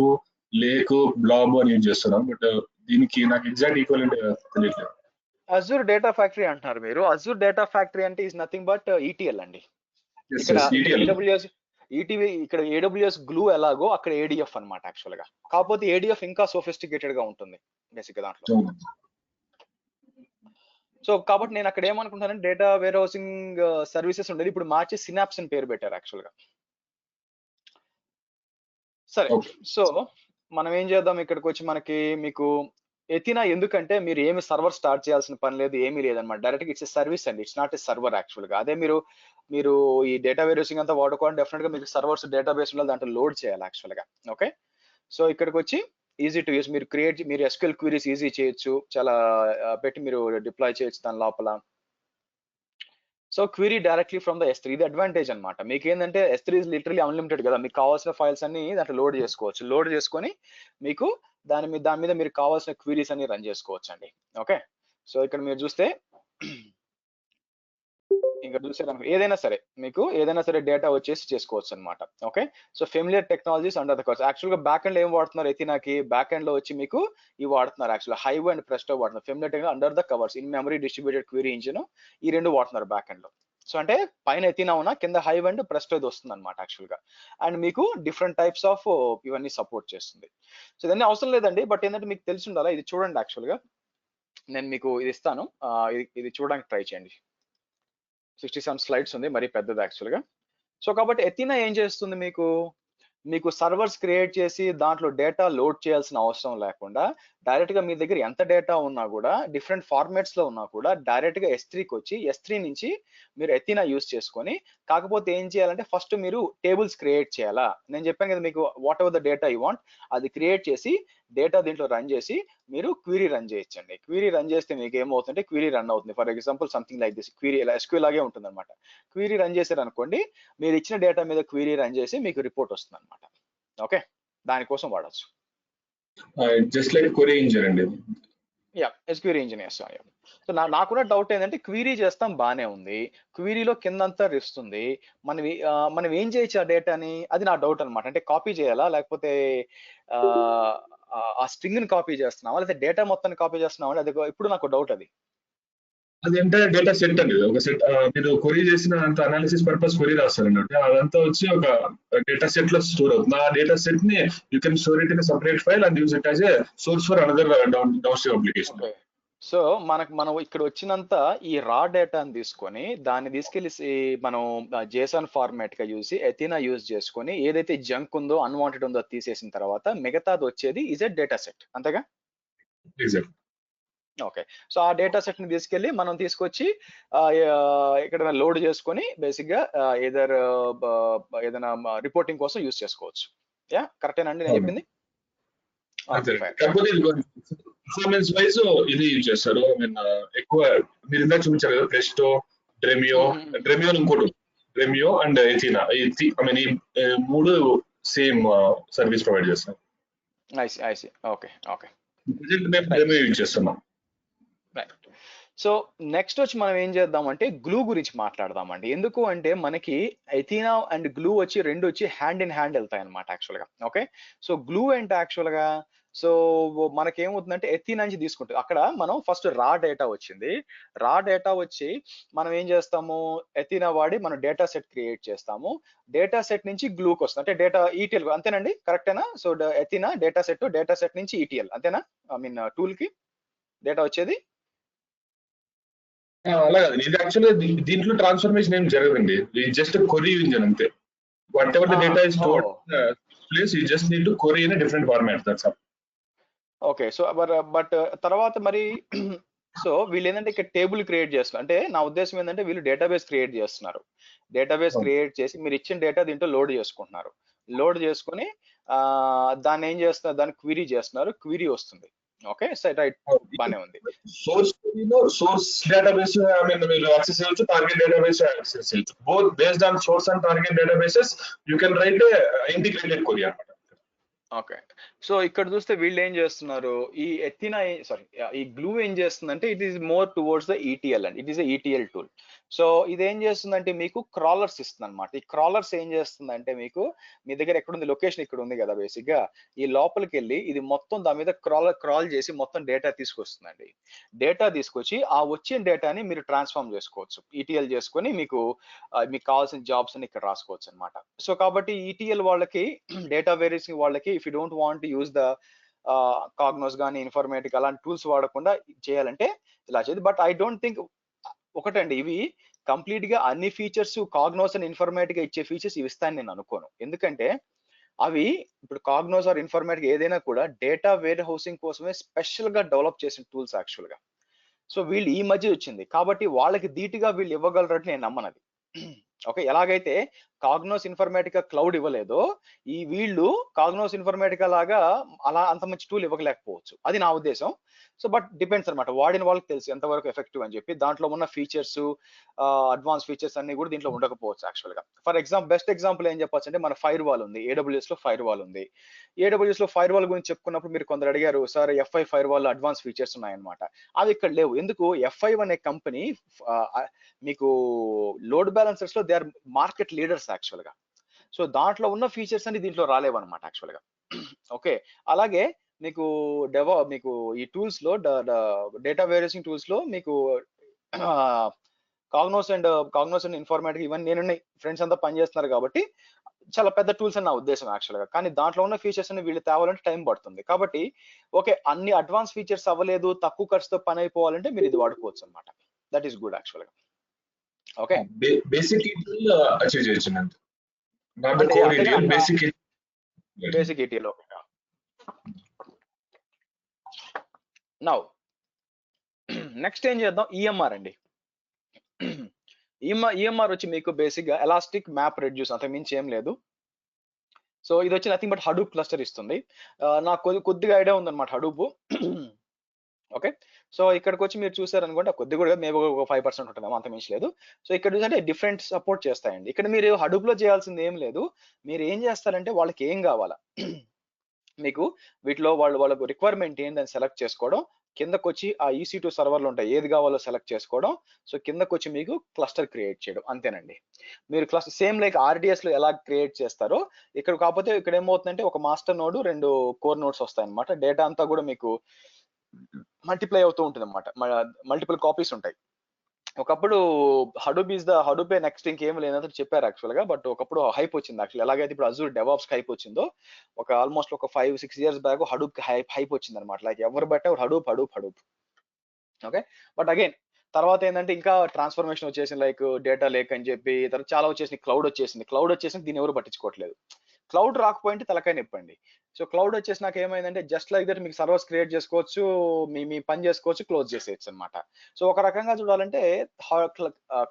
Speaker 3: లేక్ బ్లాబ్ అని యూజ్ చేస్తున్నాం, బట్ దీనికి నాకు ఎగ్జాక్ట్ ఈక్వలెంట్ తెలియట్లేదు.
Speaker 2: అజూర్ డేటా ఫ్యాక్టరీ అంటున్నారు మీరు. అజూర్ డేటా ఫ్యాక్టరీ అంటే ఈజ్ నథింగ్ బట్ ETL అండి. ఇక్కడ AWS గ్లూ ఎలాగో అక్కడ ADF అనమాట యాక్చువల్ గా. కాకపోతే ADF ఇంకా సోఫిస్టికేటెడ్ గా ఉంటుంది బేసిక్ గా దాంట్లో. సో కాబట్టి నేను అక్కడ ఏమనుకుంటానంటే డేటా వేర్ హౌసింగ్ సర్వీసెస్ ఉండేది, ఇప్పుడు మార్చి సినాప్స్ అని పేరు పెట్టారు యాక్చువల్ గా. సరే సో మనం ఏం చేద్దాం, ఇక్కడికి వచ్చి మనకి మీకు ఎథినా ఎందుకంటే మీరు ఏమి సర్వర్ స్టార్ట్ చేయాల్సిన పని లేదు, ఏమీ లేదనమాట. డైరెక్ట్ ఇట్స్ సర్వీస్ అండి, it's not a server actual గా. అదే మీరు ఈ డేటా వేర్ హౌసింగ్ అంతా వాడుకోవాలి, డెఫినెట్ గా మీకు సర్వర్స్ డేటాబేస్ ఉండాలి, దాంట్లో లోడ్ చేయాలి యాక్చువల్ గా. ఓకే సో ఇక్కడికి వచ్చి ఈజీ టు యూస్, మీరు SQL క్వీరీస్ ఈజీ చేయొచ్చు, చాలా పెట్టి మీరు డిప్లాయ్ చేయొచ్చు దాని లోపల. So query directly from the S3, ఇది అడ్వాంటేజ్ అనమాట. మీకు ఏంటంటే S3 ఇస్ లిటరలీ అన్లిమిటెడ్ కదా, మీకు కావాల్సిన ఫైల్స్ అన్ని దాంట్లో లోడ్ చేసుకోవచ్చు. లోడ్ చేసుకొని మీకు దాని మీద మీరు కావాల్సిన క్వీరీస్ అన్ని రన్ చేసుకోవచ్చు అండి. ఓకే సో ఇక్కడ మీరు చూస్తే ఇక్కడ చూసేదానికి ఏదైనా సరే డేటా వచ్చేసి చేసుకోవచ్చు అనమాట. Okay so familiar technologies under the covers. Actual గా బ్యాక్ ఎండ్ ఏం వాడుతున్నారు ఎథినాకి, బ్యాక్ ఎండ్ లో వచ్చి మీకు ఇవి వాడుతున్నారు యాక్చువల్ హైవ్ అండ్ ప్రెస్టో వాడుతున్నారు. Familiar technology under the covers, in memory distributed query engine, ఈ రెండు వాడుతున్నారు బ్యాక్ ఎండ్ లో. సో అంటే పైన ఎథినా ఉన్న కింద హైవ్ అండ్ ప్రెస్టో వస్తుంది అనమాట యాక్చువల్ గా. అండ్ మీకు డిఫరెంట్ టైప్స్ ఆఫ్ ఇవన్నీ సపోర్ట్ చేస్తుంది. సో ఇవన్నీ అవసరం లేదండి, బట్ ఏంటంటే మీకు తెలిసి ఉండాలా. ఇది చూడండి యాక్చువల్ గా నేను మీకు ఇది ఇస్తాను, ఇది చూడడానికి ట్రై చేయండి. 67 స్లైడ్స్ ఉంది, మరి పెద్దది యాక్చువల్ గా. సో కాబట్టి ఎథినా ఏం చేస్తుంది, మీకు సర్వర్స్ క్రియేట్ చేసి దాంట్లో డేటా లోడ్ చేయాల్సిన అవసరం లేకుండా డైరెక్ట్ గా మీ దగ్గర ఎంత డేటా ఉన్నా కూడా డిఫరెంట్ ఫార్మాట్స్ లో ఉన్నా కూడా డైరెక్ట్ గా S3కి వచ్చి S3 నుంచి మీరు ఎథీనా యూస్ చేసుకొని, కాకపోతే ఏం చేయాలంటే ఫస్ట్ మీరు టేబుల్స్ క్రియేట్ చేయాలా. నేను చెప్పాను కదా మీకు, what ever the data you want అది క్రియేట్ చేసి డేటా దీంట్లో రన్ చేసి మీరు క్వీరీ రన్ చేయొచ్చండి. క్వీరీ రన్ చేస్తే మీకు ఏమవుతుందంటే క్వీరీ రన్ అవుతుంది. For example something like this, query SQL లాగే ఉంటుంది అనమాట. క్వీరీ రన్ చేశారు అనుకోండి, మీరు ఇచ్చిన డేటా మీద క్వీరీ రన్ చేసి మీకు రిపోర్ట్ వస్తుంది అనమాట. ఓకే, దానికోసం వాడచ్చు.
Speaker 3: జస్ట్ లైక్ క్వరీ ఇంజిన్ అండి.
Speaker 2: SQL ఇంజిన్ చేస్తాం. సో నాకున్న డౌట్ ఏంటంటే క్వీరీ చేస్తాం బానే ఉంది, క్వీరీలో కిందంతా ఇస్తుంది, మనం ఏం చేయొచ్చు ఆ డేటాని, అది నా డౌట్ అనమాట. అంటే కాపీ చేయాలా, లేకపోతే ఆ స్ట్రింగ్ ని కాపీ చేస్తున్నావా, లేకపోతే డేటా మొత్తాన్ని కాపీ చేస్తున్నావా, అది ఇప్పుడు నాకు డౌట్.
Speaker 3: అది ఎంటైర్ డేటా సెట్ అండి. ఒక సెట్ మీరు క్వరీ చేసిన అంత అనాలిసిస్ పర్పస్ క్వరీ రాస్తారు అన్నట్టు, అదంతా వచ్చి ఒక డేటా సెట్ లో స్టోర్ అవుతుంది. ఆ డేటా సెట్ ని you can store it in separate file and use it as a source for another down stream application.
Speaker 2: So మనం ఇక్కడ వచ్చినంత ఈ రా డేటాని తీసుకొని దాన్ని తీసుకెళ్లి మనం జేసన్ ఫార్మాట్ గా చూసి ఎథీనా యూజ్ చేసుకొని ఏదైతే జంక్ ఉందో అన్వాంటెడ్ ఉందో తీసేసిన తర్వాత మిగతాది వచ్చేది ఈజ్ ఎ డేటా సెట్, అంతేగా? ఓకే, సో ఆ డేటా సెట్ ని తీసుకెళ్లి మనం తీసుకొచ్చి ఇక్కడ లోడ్ చేసుకొని బేసిక్ గా ఏదైనా రిపోర్టింగ్ కోసం యూజ్ చేసుకోవచ్చు. కరెక్టేనండి నేను చెప్పింది?
Speaker 3: పర్ఫార్మెన్స్ వైజ్ ఇది యూజ్ చేస్తారు. ఐ మీన్ ఎక్కువ మీరు ఇందాక చూపించారు కదా, ప్రెస్టో, డ్రెమియో ఇంకోటి డ్రెమియో అండ్ ఎథీనా, ఐ మీన్ ఈ మూడు సేమ్ సర్వీస్ ప్రొవైడ్ చేస్తారు.
Speaker 2: ఓకే
Speaker 3: ప్రెజెంట్ మేము డ్రెమియో యూజ్ చేస్తున్నాం.
Speaker 2: రైట్. సో నెక్స్ట్ వచ్చి మనం ఏం చేద్దామంటే గ్లూ గురించి మాట్లాడదామండి. ఎందుకు అంటే మనకి ఎథీనా అండ్ గ్లూ రెండు వచ్చి హ్యాండ్ ఇన్ హ్యాండ్ వెళ్తాయి అనమాట యాక్చువల్గా. ఓకే, సో గ్లూ అంటే యాక్చువల్గా సో మనకేమవుతుందంటే ఎథీనా నుంచి తీసుకుంటుంది. అక్కడ మనం ఫస్ట్ రా డేటా వచ్చింది, రా డేటా వచ్చి మనం ఏం చేస్తాము, ఎథీనా వాడి మనం డేటా సెట్ క్రియేట్ చేస్తాము, డేటా సెట్ నుంచి గ్లూకి వస్తుంది, అంటే డేటా ETL, అంతేనండి? కరెక్టేనా? సో ఎథీనా డేటా సెట్ నుంచి ETL, అంతేనా? ఐ మీన్ టూల్ కి డేటా వచ్చేది
Speaker 3: అలా కాదు, ఇది యాక్చువల్గా దీంట్లో ట్రాన్స్ఫర్మేషన్ ఏం జరగదండి, జస్ట్ క్వరీ ఇంజిన్ అంతే. What ever the data is stored place, you just need to query in a different format, that's all.
Speaker 2: Okay, so but తర్వాత మరి సో వీళ్ళు ఏంటంటే ఇక్కడ టేబుల్ క్రియేట్ చేస్తున్నారు. అంటే నా ఉద్దేశం ఏంటంటే వీళ్ళు డేటాబేస్ క్రియేట్ చేస్తున్నారు, డేటాబేస్ క్రియేట్ చేసి మీరు ఇచ్చిన డేటా దీంట్లో లోడ్ చేసుకుంటున్నారు, లోడ్ చేసుకుని దాన్ని ఏం చేస్తున్నారు, దాన్ని క్వీరీ చేస్తున్నారు, క్వీరీ వస్తుంది. ఓకే, రైట్, బానే ఉంది.
Speaker 3: సోర్స్ డేటాబేస్ ఐ మీన్ మీరు యాక్సెస్ చేయొచ్చు, టార్గెట్ డేటాబేస్ యాక్సెస్ చేయొచ్చు. Both based on source and target databases you can write integrated query అన్నమాట.
Speaker 2: ఓకే, సో ఇక్కడ చూస్తే వీళ్ళు ఏం చేస్తున్నారు, ఈ ఎథీనా ఈ గ్లూ ఏం చేస్తుందంటే it is more towards the ETL and it is ETL tool. So ఇది ఏం చేస్తుందంటే మీకు క్రాలర్స్ ఇస్తుంది అనమాట. ఈ క్రాలర్స్ ఏం చేస్తుందంటే మీకు మీ దగ్గర ఎక్కడుంది లొకేషన్, ఇక్కడ ఉంది కదా బేసిక్ గా, ఈ లోపలికి వెళ్ళి ఇది మొత్తం దాని మీద క్రాల్ చేసి మొత్తం డేటా తీసుకొస్తుందండి. డేటా తీసుకొచ్చి ఆ వచ్చిన డేటాని మీరు ట్రాన్స్ఫార్మ్ చేసుకోవచ్చు, ETL చేసుకొని మీకు కావాల్సిన జాబ్స్ అని ఇక్కడ రాసుకోవచ్చు అనమాట. సో కాబట్టి ETL వాళ్ళకి డేటా వేరియస్ వాళ్ళకి if you don't want use the Cognos కానీ ఇన్ఫర్మేటిక్ అలాంటి టూల్స్ వాడకుండా చేయాలంటే ఇలా చేయదు. బట్ ఐ డోంట్ థింక్ ఒకటండి, ఇవి కంప్లీట్ గా అన్ని ఫీచర్స్ కాగ్నోస్ అండ్ ఇన్ఫర్మేటిక్ ఇచ్చే ఫీచర్స్ ఇవి ఇస్తాయని నేను అనుకోను. ఎందుకంటే అవి ఇప్పుడు కాగ్నోస్ ఆర్ ఇన్ఫర్మేటిక్ ఏదైనా కూడా డేటా వేర్ హౌసింగ్ కోసమే స్పెషల్ గా డెవలప్ చేసిన టూల్స్ యాక్చువల్ గా. సో వీళ్ళు ఈ మధ్య వచ్చింది కాబట్టి వాళ్ళకి ధీటుగా వీళ్ళు ఇవ్వగలరని నేను నమ్మనది. ఓకే, ఎలాగైతే కాగ్నోస్ ఇన్ఫర్మేటికా క్లౌడ్ ఇవ్వలేదో వీళ్ళు కాగ్నోస్ ఇన్ఫర్మేటికా లాగా అలా అంత మంచి టూల్ ఇవ్వలేకపోవచ్చు, అది నా ఉద్దేశం. సో బట్ డిపెండ్స్ అనమాట, వాడిన వాళ్ళకి తెలుసు ఎంతవరకు ఎఫెక్టివ్ అని చెప్పి. దాంట్లో ఉన్న ఫీచర్స్ అడ్వాన్స్ ఫీచర్స్ అన్ని కూడా దీంట్లో ఉండకపోవచ్చు యాక్చువల్ గా. ఫర్ బెస్ట్ ఎగ్జాంపుల్ ఏం చెప్పొచ్చు అంటే మన ఫైర్ వాల్ ఉంది, AWS లో ఫైర్ వాల్ ఉంది. AWS లో ఫైర్ వాల్ గురించి చెప్పుకున్నప్పుడు మీరు కొందరు అడిగారు, sir F5 firewall advance features ఉన్నాయన్నమాట. అవి ఇక్కడ లేవు. ఎందుకు? F5 అనే కంపెనీ మీకు లోడ్ బ్యాలెన్సర్స్ లో they are market leaders actual గా. సో దాంట్లో ఉన్న ఫీచర్స్ అన్ని దీంట్లో రాలేవన్నమాట యాక్చువల్ గా. ఓకే, అలాగే మీకు ఈ టూల్స్ లో డేటా వేరియసింగ్ టూల్స్ లో మీకు కాగ్నోస్ అండ్ ఇన్ఫర్మేటిక్ ఇవన్నీ నేను ఫ్రెండ్స్ అంతా పనిచేస్తున్నారు కాబట్టి చాలా పెద్ద టూల్స్ అని నా ఉద్దేశం యాక్చువల్ గా. కానీ దాంట్లో ఉన్న ఫీచర్స్ ని వీళ్ళు తేవాలంటే టైం పడుతుంది. కాబట్టి ఓకే, అన్ని అడ్వాన్స్ ఫీచర్స్ అవ్వలేదు, తక్కువ ఖర్చుతో పని అయిపోవాలంటే మీరు ఇది వాడుకోవచ్చు అనమాట. దట్ ఈస్ గుడ్ యాక్చువల్ గా. ఓకే,
Speaker 3: బేసిక్ అచీవ్ చేయొచ్చు, not the core ETL, basic ETL.
Speaker 2: Basic ETL. Okay, now next ఏం చేద్దాం, ఈఎంఆర్ అండి. ఈఎంఆర్ వచ్చి మీకు బేసిక్ గా ఎలాస్టిక్ మ్యాప్ రెడ్యూస్, అంతకు మించి ఏం లేదు. సో ఇది వచ్చి నథింగ్ బట్ హడూప్ క్లస్టర్ ఇస్తుంది. నాకు కొద్దిగా ఐడియా ఉందన్నమాట హడూప్. ఓకే, సో ఇక్కడికి వచ్చి మీరు చూసారనుకుంటే కొద్ది కూడా మేబీ ఒక 5% ఉంటుంది, అంత మించి లేదు. సో ఇక్కడ చూసంటే డిఫరెంట్ సపోర్ట్ చేస్తాయండి. ఇక్కడ మీరు హడూప్ లో చేయాల్సింది ఏం లేదు. మీరు ఏం చేస్తారంటే వాళ్ళకి ఏం కావాలా మీకు వీటిలో వాళ్ళకు రిక్వైర్మెంట్ ఏందని సెలెక్ట్ చేసుకోవడం, కిందకు వచ్చి ఆ EC2 సర్వర్లు ఉంటాయి, ఏది కావాలో సెలెక్ట్ చేసుకోవడం. సో కిందకు వచ్చి మీకు క్లస్టర్ క్రియేట్ చేయడం, అంతేనండి. మీరు క్లస్టర్ సేమ్ లైక్ RDS లో ఎలా క్రియేట్ చేస్తారో ఇక్కడ, కాకపోతే ఇక్కడ ఏమవుతుందంటే ఒక మాస్టర్ నోడ్ 2 కోర్ నోడ్స్ వస్తాయి అనమాట. డేటా అంతా కూడా మీకు మల్టిప్లై అవుతూ ఉంటుంది అనమాట, మల్టిపుల్ కాపీస్ ఉంటాయి. ఒకప్పుడు హడూపే నెక్స్ట్ ఇంకేం లేదని చెప్పారు యాక్చువల్ గా, బట్ ఒకప్పుడు హైప్ వచ్చింది యాక్చువల్. ఎలాగైతే ఇప్పుడు అజూర్ డెవాప్స్ హైప్ వచ్చిందో, ఆల్మోస్ట్ ఒక 5-6 ఇయర్స్ బ్యాక్ హడూప్ కి హైప్ వచ్చింది అనమాట. లైక్ ఎవరు బట్టే హడూప్. ఓకే, బట్ అగైన్ తర్వాత ఏంటంటే ఇంకా ట్రాన్స్ఫర్మేషన్ వచ్చేసింది, లైక్ డేటా లేక్ అని చెప్పి, తర్వాత చాలా వచ్చేసింది, క్లౌడ్ వచ్చేసింది. దీన్ని ఎవరు పట్టించుకోవట్లేదు. క్లౌడ్ రాకపోయింటే తలకాయ నొప్పండి. సో క్లౌడ్ వచ్చేసినాక ఏమైందంటే జస్ట్ లైక్ దట్ మీకు సర్వర్స్ క్రియేట్ చేసుకోవచ్చు, మీ పని చేసుకోవచ్చు, క్లోజ్ చేసేయచ్చు అనమాట. సో ఒక రకంగా చూడాలంటే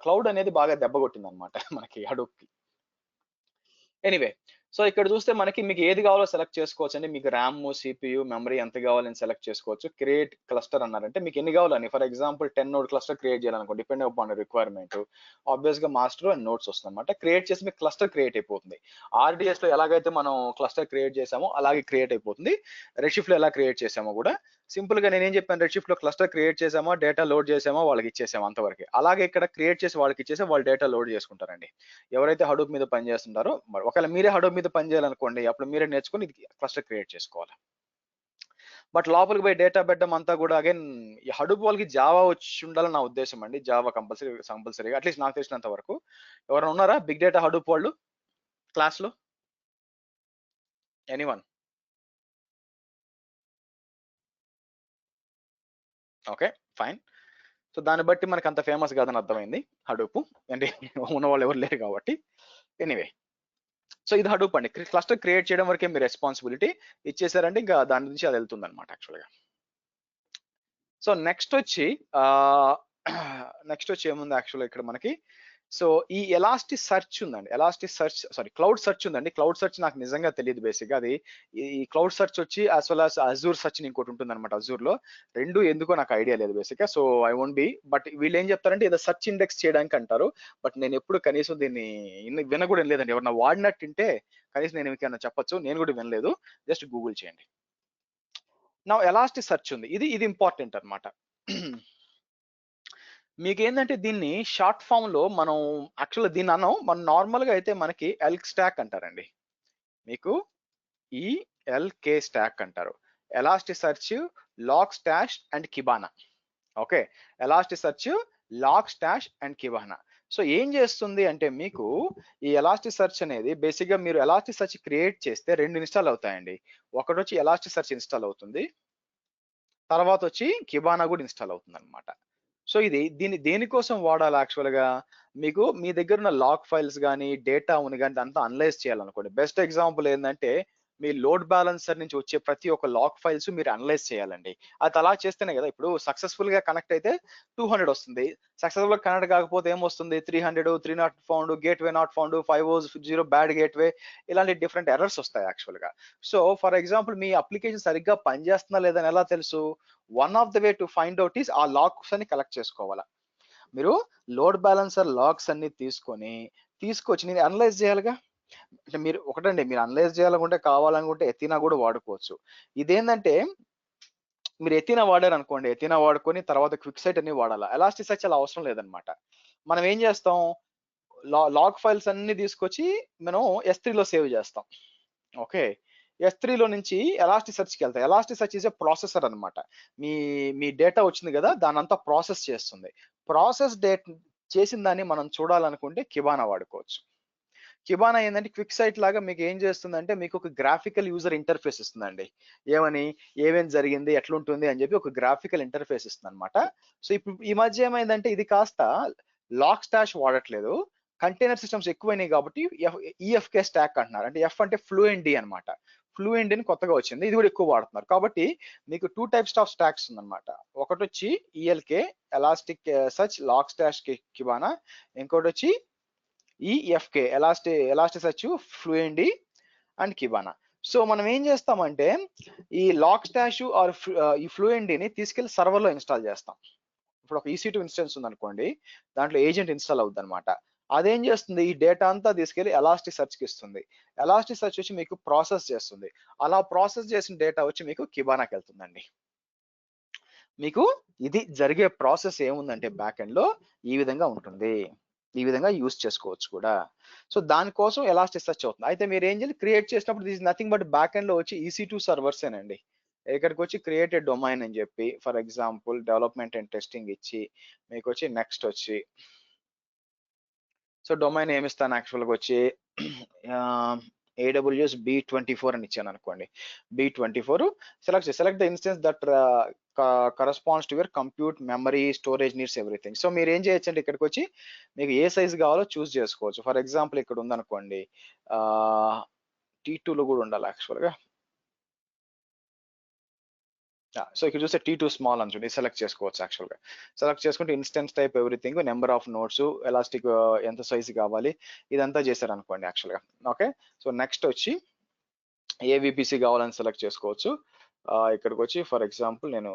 Speaker 2: క్లౌడ్ అనేది బాగా దెబ్బ కొట్టింది అనమాట మనకి హడూప్ కి. ఎనీవే, సో ఇక్కడ చూస్తే మనకి మీకు ఏది కావాలో సెలెక్ట్ చేసుకోవచ్చు అండి. మీకు ర్యామ్, CPU, మెమరీ ఎంత కావాలని సెలెక్ట్ చేసుకోవచ్చు. క్రియేట్ క్లస్టర్ అన్నారంటే మీకు ఎన్ని కావాలని, for example 10 node cluster create చేయాలనుకో, డిపెండ్ అపాన్ రిక్వైర్మెంట్, ఆబ్వియస్ గా మాస్టర్ అండ్ నోట్స్ వస్తుంది అనమాట. క్రియేట్ చేసి మీకు క్లస్టర్ క్రియేట్ అయిపోతుంది. RDS లో ఎలాగైతే మనం క్లస్టర్ క్రియేట్ చేసామో అలాగే క్రియేట్ అయిపోతుంది. రెడ్షిఫ్ట్ లో ఎలా క్రియేట్ చేసామో కూడా సింపుల్ గా నేనేం చెప్పాను, రెడ్షిఫ్ట్ లో క్లస్టర్ క్రియేట్ చేసామో, డేటా లోడ్ చేసామో, వాళ్ళకి ఇచ్చేసామో అంతవరకు. అలాగే ఇక్కడ క్రియేట్ చేసి వాళ్ళకి ఇచ్చేసి వాళ్ళు డేటా లోడ్ చేసుకుంటారండి, ఎవరైతే హడూప్ మీద పని చేస్తుంటారో. మరి ఒకవేళ మీరే హడూప్ మీద పని చేయాలనుకోండి, అప్పుడు మీరే నేర్చుకుని ఇది క్లస్టర్ క్రియేట్ చేసుకోవాలి. బట్ లోపలికి పోయి డేటా పెట్టడం అంతా కూడా అగైన్ ఈ హడూప్ వాళ్ళకి జావా వచ్చి ఉండాలని నా ఉద్దేశం అండి. జావా కంపల్సరీగా అట్లీస్ట్ నాకు తెలిసినంత వరకు. ఎవరైనా ఉన్నారా బిగ్ డేటా హడూప్ వాళ్ళు క్లాస్ లో? ఎనీవన్? Okay, fine. సో దాన్ని బట్టి మనకి అంత ఫేమస్ కాదని అర్థమైంది హడూప్, అంటే ఉన్న వాళ్ళు ఎవరు లేరు కాబట్టి. ఎనీవే, సో ఇది హడూప్ అండి. క్లస్టర్ క్రియేట్ చేయడం వరకే మీ రెస్పాన్సిబిలిటీ ఇచ్చేసారంటే ఇంకా దాని నుంచి అది వెళ్తుంది అనమాట యాక్చువల్గా. సో నెక్స్ట్ వచ్చి ఏముంది యాక్చువల్గా ఇక్కడ మనకి, సో ఈ ఎలాస్టిక్ సెర్చ్ ఉందండి, క్లౌడ్ సెర్చ్ ఉందండి. క్లౌడ్ సెర్చ్ నాకు నిజంగా తెలియదు బేసిక్గా. అది ఈ క్లౌడ్ సెర్చ్ వచ్చి as well as Azure search ఇంకోటి ఉంటుంది అనమాట. అజూర్ లో రెండు ఎందుకో నాకు ఐడియా లేదు బేసిక్గా. So I won't be, but వీళ్ళు ఏం చెప్తారంటే ఏదో సెర్చ్ ఇండెక్స్ చేయడానికి అంటారు. బట్ నేను ఎప్పుడు కనీసం దీన్ని వినకూడా లేదండి. ఎవరన్నా వాడినట్టుంటే కనీసం నేను ఇంకేమన్నా చెప్పొచ్చు, నేను కూడా వినలేదు. జస్ట్ గూగుల్ చేయండి. నా ఎలాస్టిక్ సెర్చ్ ఉంది, ఇది ఇంపార్టెంట్ అనమాట. మీకు ఏంటంటే దీన్ని షార్ట్ ఫామ్ లో మనం యాక్చువల్గా దీన్ని అన్నాం, మనం నార్మల్ గా అయితే మనకి ఎల్క్ స్టాక్ అంటారండి. మీకు ELK స్టాక్ అంటారు. Elasticsearch, Logstash and Kibana. Okay, Elasticsearch, Logstash and Kibana. So ఏం చేస్తుంది అంటే మీకు ఈ ఎలాస్టిక్ సెర్చ్ అనేది బేసిక్ గా మీరు ఎలాస్టిక్ సెర్చ్ క్రియేట్ చేస్తే 2 ఇన్స్టాల్ అవుతాయండి. ఒకటి వచ్చి ఎలాస్టిక్ సెర్చ్ ఇన్స్టాల్ అవుతుంది, తర్వాత వచ్చి కిబానా కూడా ఇన్స్టాల్ అవుతుంది అనమాట. సో దీన్ని దేనికోసం వాడాలి యాక్చువల్ గా, మీకు మీ దగ్గర ఉన్న లాగ్ ఫైల్స్ కానీ డేటా ఉంది కానీ అంతా అనలైజ్ చేయాలనుకోండి. బెస్ట్ ఎగ్జాంపుల్ ఏంటంటే మీ లోడ్ బ్యాలెన్సర్ నుంచి వచ్చే ప్రతి ఒక్క లాగ్ ఫైల్స్ మీరు అనలైజ్ చేయాలండి. అది అలా చేస్తేనే కదా, ఇప్పుడు సక్సెస్ఫుల్ గా కనెక్ట్ అయితే 200 వస్తుంది, సక్సెస్ఫుల్ గా కనెక్ట్ కాకపోతే ఏమొస్తుంది 300, 3 not found, gateway not found, 500 bad gateway, ఇలాంటి డిఫరెంట్ ఎర్రర్స్ వస్తాయి యాక్చువల్ గా. So for example me application సరిగ్గా పనిచేస్తుందా లేదని ఎలా తెలుసు? One of the way to find out is ఆ లాగ్స్ అని కలెక్ట్ చేసుకోవాలా. మీరు లోడ్ బ్యాలెన్సర్ లాగ్స్ అన్ని తీసుకొచ్చి నేను అనలైజ్ చేయాలిగా. అంటే మీరు ఒకటండి, మీరు అనలైజ్ చేయాలనుకుంటే కావాలనుకుంటే ఎథీనా కూడా వాడుకోవచ్చు. ఇదేంటంటే మీరు ఎథీనా వాడారు అనుకోండి, ఎథీనా వాడుకొని తర్వాత క్విక్ సైట్ అన్ని వాడాలా. ఎలాస్టిక్ సెర్చ్ అలా అవసరం లేదనమాట. మనం ఏం చేస్తాం, లాగ్ ఫైల్స్ అన్ని తీసుకొచ్చి మనం S3 లో సేవ్ చేస్తాం. ఓకే, S3 లో నుంచి ఎలాస్టిక్ సెర్చ్ కి వెళ్తాయి. Elastic search is a processor అనమాట. మీ డేటా వచ్చింది కదా, దాన్ని అంతా ప్రాసెస్ చేస్తుంది. ప్రాసెస్ చేసిన దాన్ని మనం చూడాలనుకుంటే కిబానా వాడుకోవచ్చు. కిబానా ఏంటంటే క్విక్ సైట్ లాగా మీకు ఏం చేస్తుందంటే మీకు ఒక గ్రాఫికల్ యూజర్ ఇంటర్ఫేస్ ఇస్తుందండి. ఏమేం జరిగింది, ఎట్లుంటుంది అని చెప్పి ఒక గ్రాఫికల్ ఇంటర్ఫేస్ ఇస్తుంది అనమాట. సో ఇప్పుడు ఈ మధ్య ఏమైందంటే ఇది కాస్త లాగ్ స్టాష్ వాడట్లేదు, కంటైనర్ సిస్టమ్స్ ఎక్కువైనాయి కాబట్టి EFK స్టాక్ అంటున్నారు. అంటే F అంటే ఫ్లూయెంట్ D అనమాట. ఫ్లూయెంట్ అని కొత్తగా వచ్చింది, ఇది కూడా ఎక్కువ వాడుతున్నారు. కాబట్టి మీకు 2 టైప్స్ ఆఫ్ స్టాక్స్ ఉందన్నమాట. ఒకటి వచ్చి ELK Elasticsearch Logstash Kibana, ఇంకోటి వచ్చి EFK Elasticsearch Fluent and Kibana. So మనం ఏం చేస్తామంటే ఈ లాగ్ స్టాష్ ఆర్ ఈ ఫ్లూయెంట్ ని తీసుకెళ్లి సర్వర్ లో ఇన్స్టాల్ చేస్తాం. ఇప్పుడు ఒక EC2 ఇన్స్టెన్స్ ఉందనుకోండి, దాంట్లో ఏజెంట్ ఇన్స్టాల్ అవుద్ది అనమాట. అదేం చేస్తుంది, ఈ డేటా అంతా తీసుకెళ్లి ఎలాస్టిక్ సర్చ్ కి ఇస్తుంది. ఎలాస్టిక్ సర్చ్ వచ్చి మీకు ప్రాసెస్ చేస్తుంది. అలా ప్రాసెస్ చేసిన డేటా వచ్చి మీకు కిబానాకి వెళ్తుందండి. మీకు ఇది జరిగే ప్రాసెస్ ఏముందంటే బ్యాక్ ఎండ్ లో ఈ విధంగా ఉంటుంది, ఈ విధంగా యూస్ చేసుకోవచ్చు కూడా. సో దానికోసం ఎలాస్టిక్ సర్చ్ అవుతుంది. అయితే మీరు ఏం చేయాలి, క్రియేట్ చేసినప్పుడు this nothing but back end లో వచ్చి EC2 సర్వర్స్ ఏనండి. ఇక్కడికి వచ్చి క్రియేటెడ్ డొమైన్ అని చెప్పి for example development and testing ఇచ్చి మీకు వచ్చి నెక్స్ట్ వచ్చి, సో డొమైన్ ఏమి ఇస్తాను యాక్చువల్గా వచ్చి AWS B24 అని ఇచ్చాను అనుకోండి. B24 select the instance that corresponds to your compute memory storage needs everything. So మీరు ఏం చేయొచ్చు అంటే ఇక్కడికి వచ్చి మీకు ఏ సైజ్ కావాలో చూస్ చేసుకోవచ్చు. ఫర్ ఎగ్జాంపుల్ ఇక్కడ ఉందనుకోండి, T2లో కూడా ఉండాలి యాక్చువల్గా. సో ఇక్కడ చూస్తే T2 స్మాల్ అని చూడండి, సెలెక్ట్ చేసుకోవచ్చు. యాక్చువల్గా సెలెక్ట్ చేసుకుంటే instance type everything, number of notes, elastic ఎంత సైజ్ కావాలి, ఇదంతా చేశారు అనుకోండి యాక్చువల్గా. ఓకే, సో నెక్స్ట్ వచ్చి ఏ VPC కావాలని సెలెక్ట్ చేసుకోవచ్చు. ఇక్కడికి వచ్చి ఫర్ ఎగ్జాంపుల్ నేను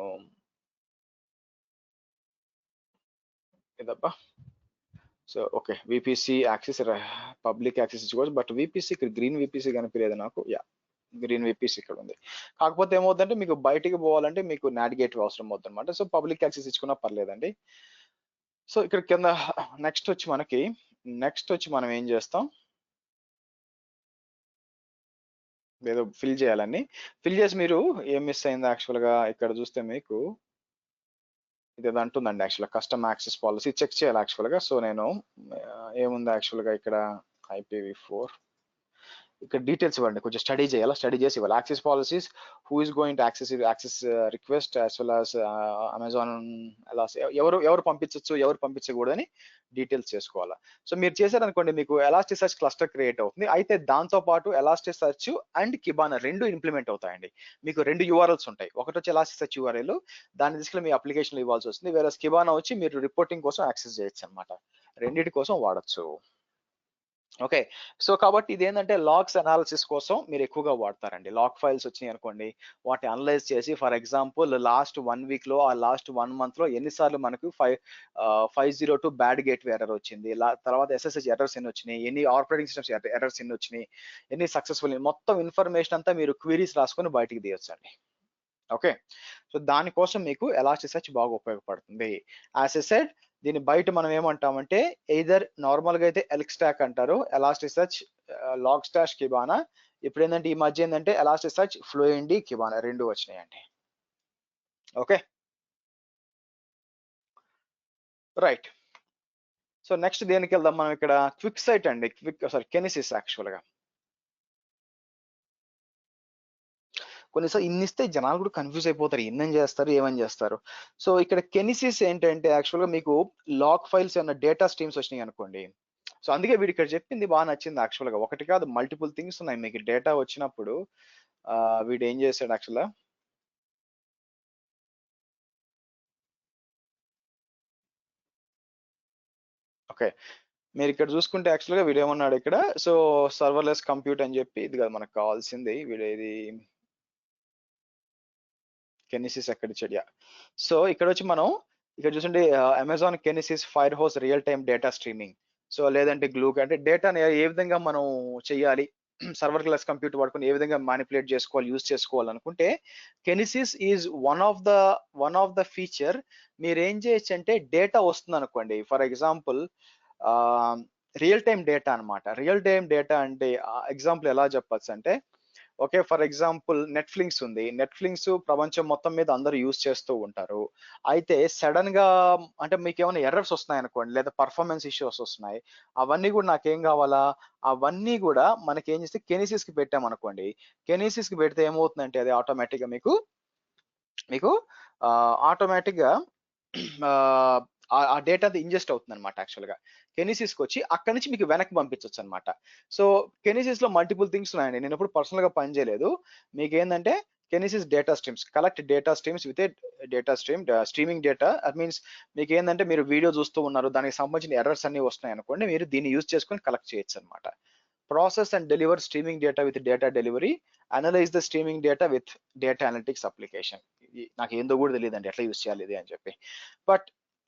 Speaker 2: ఇదబ్బా, so okay VPC access public access ఇచ్చుకోవచ్చు. బట్ VPC ఇక్కడ గ్రీన్ VPC కనిపించలేదు నాకు. గ్రీన్ VPC ఇక్కడ ఉంది. కాకపోతే ఏమవుతుందంటే మీకు బయటికి పోవాలంటే మీకు నావిగేట్ అవసరం అవుతుంది అనమాట. సో పబ్లిక్ యాక్సెస్ ఇచ్చుకున్నా పర్లేదండి. సో ఇక్కడ కింద నెక్స్ట్ వచ్చి మనం ఏం చేస్తాం, ఏదో ఫిల్ చేయాలని ఫిల్ చేసి మీరు ఏం మిస్ అయింది యాక్చువల్గా ఇక్కడ చూస్తే మీకు ఇది అంటుందండి యాక్చువల్గా కస్టమ్ యాక్సెస్ పాలసీ చెక్ చేయాలి యాక్చువల్గా. సో నేను ఏముంది యాక్చువల్గా ఇక్కడ IPv4 ఇక్కడ డీటెయిల్స్ ఇవ్వండి, కొంచెం స్టడీ చేసి ఇవ్వాలి. Access policies, who is going to access request as well as Amazon ఎవరు పంపించవచ్చు ఎవరు పంపించకూడదని డీటెయిల్స్ చేసుకోవాలా. సో మీరు చేశారనుకోండి మీకు ఎలాస్టిక్ సర్చ్ క్లస్టర్ క్రియేట్ అవుతుంది. అయితే దాంతో పాటు ఎలాస్టిక్ సర్చ్ అండ్ కిబానా రెండు ఇంప్లిమెంట్ అవుతాయండి. మీకు 2 URLs ఉంటాయి. ఒకటి వచ్చి ఎలాస్టిక్ సర్చ్ URL, దాన్ని తీసుకెళ్ళి మీ అప్లికేషన్ ఇవ్వాల్సి వస్తుంది. వేరే కిబానా వచ్చి మీరు రిపోర్టింగ్ కోసం యాక్సెస్ చేయొచ్చు అనమాట. రెండింటి కోసం వాడచ్చు. ఓకే, సో కాబట్టి ఇది ఏంటంటే లాగ్స్ అనాలిసిస్ కోసం మీరు ఎక్కువగా వాడతారండి. లాగ్ ఫైల్స్ వచ్చినాయి అనుకోండి, వాటిని అనలైజ్ చేసి ఫర్ ఎగ్జాంపుల్ లాస్ట్ 1 వీక్ లో ఆ లాస్ట్ 1 మంత్ లో ఎన్నిసార్లు మనకు 502 బ్యాడ్ గేట్వే ఎర్రర్ వచ్చింది, తర్వాత SSH ఎర్రర్స్ ఎన్ని వచ్చినాయి, ఎన్ని ఆపరేటింగ్ సిస్టమ్స్ ఎర్రర్స్ ఎన్ని వచ్చినాయి, ఎన్ని సక్సెస్ఫుల్, మొత్తం ఇన్ఫర్మేషన్ అంతా మీరు క్వీరీస్ రాసుకొని బయటికి తీయొచ్చండి. ఓకే, సో దానికోసం మీకు ఎలాస్టిక్ సర్చ్ బాగా ఉపయోగపడుతుంది. యాజ్ ఎ సెడ్ దీని బయట మనం ఏమంటామంటే ఎయిదర్ నార్మల్ గా అయితే ఎల్క్ స్టాక్ అంటారు, ఎలాస్టిక్ సర్చ్ లాగ్ స్టాష్ కిబానా. ఇప్పుడు ఏంటంటే ఈ మధ్య ఏంటంటే ఎలాస్టిక్ సర్చ్ ఫ్లూయెంట్ కిబానా రెండు వచ్చినాయండి. ఓకే రైట్, సో నెక్స్ట్ దేనికి వెళ్దాం మనం, ఇక్కడ క్విక్ సైట్ అండి, కెనిసిస్. యాక్చువల్ గా కొన్నిసార్లు ఇన్ని ఇస్తే జనాలు కూడా కన్ఫ్యూజ్ అయిపోతారు, ఇన్నేం చేస్తారు ఏమని చేస్తారు. సో ఇక్కడ కెనిసిస్ ఏంటంటే యాక్చువల్గా మీకు లాగ్ ఫైల్స్ ఏమన్నా డేటా స్ట్రీమ్స్ వచ్చినాయి అనుకోండి. సో అందుకే వీడు ఇక్కడ చెప్పింది బాగా నచ్చింది యాక్చువల్గా. ఒకటి కాదు మల్టిపుల్ థింగ్స్ ఉన్నాయి మీకు డేటా వచ్చినప్పుడు. వీడు ఏం చేశాడు యాక్చువల్గా, ఓకే మీరు ఇక్కడ చూసుకుంటే యాక్చువల్గా వీడు ఏమన్నాడు ఇక్కడ, సో సర్వర్లెస్ కంప్యూట్ అని చెప్పి, ఇది కదా మనకు కావాల్సింది. వీడు ఇది కెనిసిస్ ఎక్కడ ఇచ్చాడు. సో ఇక్కడ వచ్చి మనం ఇక్కడ చూస్తుంటే Amazon Kinesis Firehose real time data streaming. So లేదంటే గ్లూక్ అంటే డేటాని ఏ విధంగా మనం చేయాలి, సర్వర్ క్లాస్ కంప్యూటర్ వాడుకొని ఏ విధంగా మానిపులేట్ చేసుకోవాలి, యూజ్ చేసుకోవాలనుకుంటే Kinesis is one of the feature. మీరు ఏం చేయొచ్చు అంటే డేటా వస్తుంది అనుకోండి, for example real time data అనమాట. రియల్ టైమ్ డేటా అంటే ఎగ్జాంపుల్ ఎలా చెప్పచ్చు అంటే, ఓకే ఫర్ ఎగ్జాంపుల్ నెట్ఫ్లిక్స్ ఉంది, నెట్ఫ్లిక్స్ ప్రపంచం మొత్తం మీద అందరూ యూజ్ చేస్తూ ఉంటారు. అయితే సడన్ గా అంటే మీకు ఏమైనా ఎర్రర్స్ వస్తున్నాయి అనుకోండి, లేదా పర్ఫార్మెన్స్ ఇష్యూస్ వస్తున్నాయి, అవన్నీ కూడా నాకేం కావాలా, అవన్నీ కూడా మనకి ఏం చేస్తే కెనిసిస్ కి పెట్టామనుకోండి. కెనిసిస్ కి పెడితే ఏమవుతుందంటే అది ఆటోమేటిక్ గా మీకు ఆటోమేటిక్ గా ఆ డేటా అంతా ఇంజెస్ట్ అవుతుంది అనమాట యాక్చువల్గా కెనిసిస్కి వచ్చి అక్కడి నుంచి మీకు వెనక్కి పంపించవచ్చు అనమాట. సో కెనిసిస్ లో మల్టిపుల్ థింగ్స్ ఉన్నాయండి. నేను ఎప్పుడు పర్సనల్ గా పని చేయలేదు. మీకు ఏంటంటే Kinesis data streams, collect data streams with a data stream, streaming data. That means మీకు ఏంటంటే మీరు వీడియో చూస్తూ ఉన్నారు, దానికి సంబంధించిన ఎర్రర్స్ అన్ని వస్తున్నాయి అనుకోండి, మీరు దీన్ని యూజ్ చేసుకొని కలెక్ట్ చేయొచ్చు అనమాట. Process and deliver streaming data with data delivery, analyse the streaming data with data analytics application. నాకు ఏందో కూడా తెలియదండి ఎట్లా యూజ్ చేయాలి ఇది అని చెప్పి.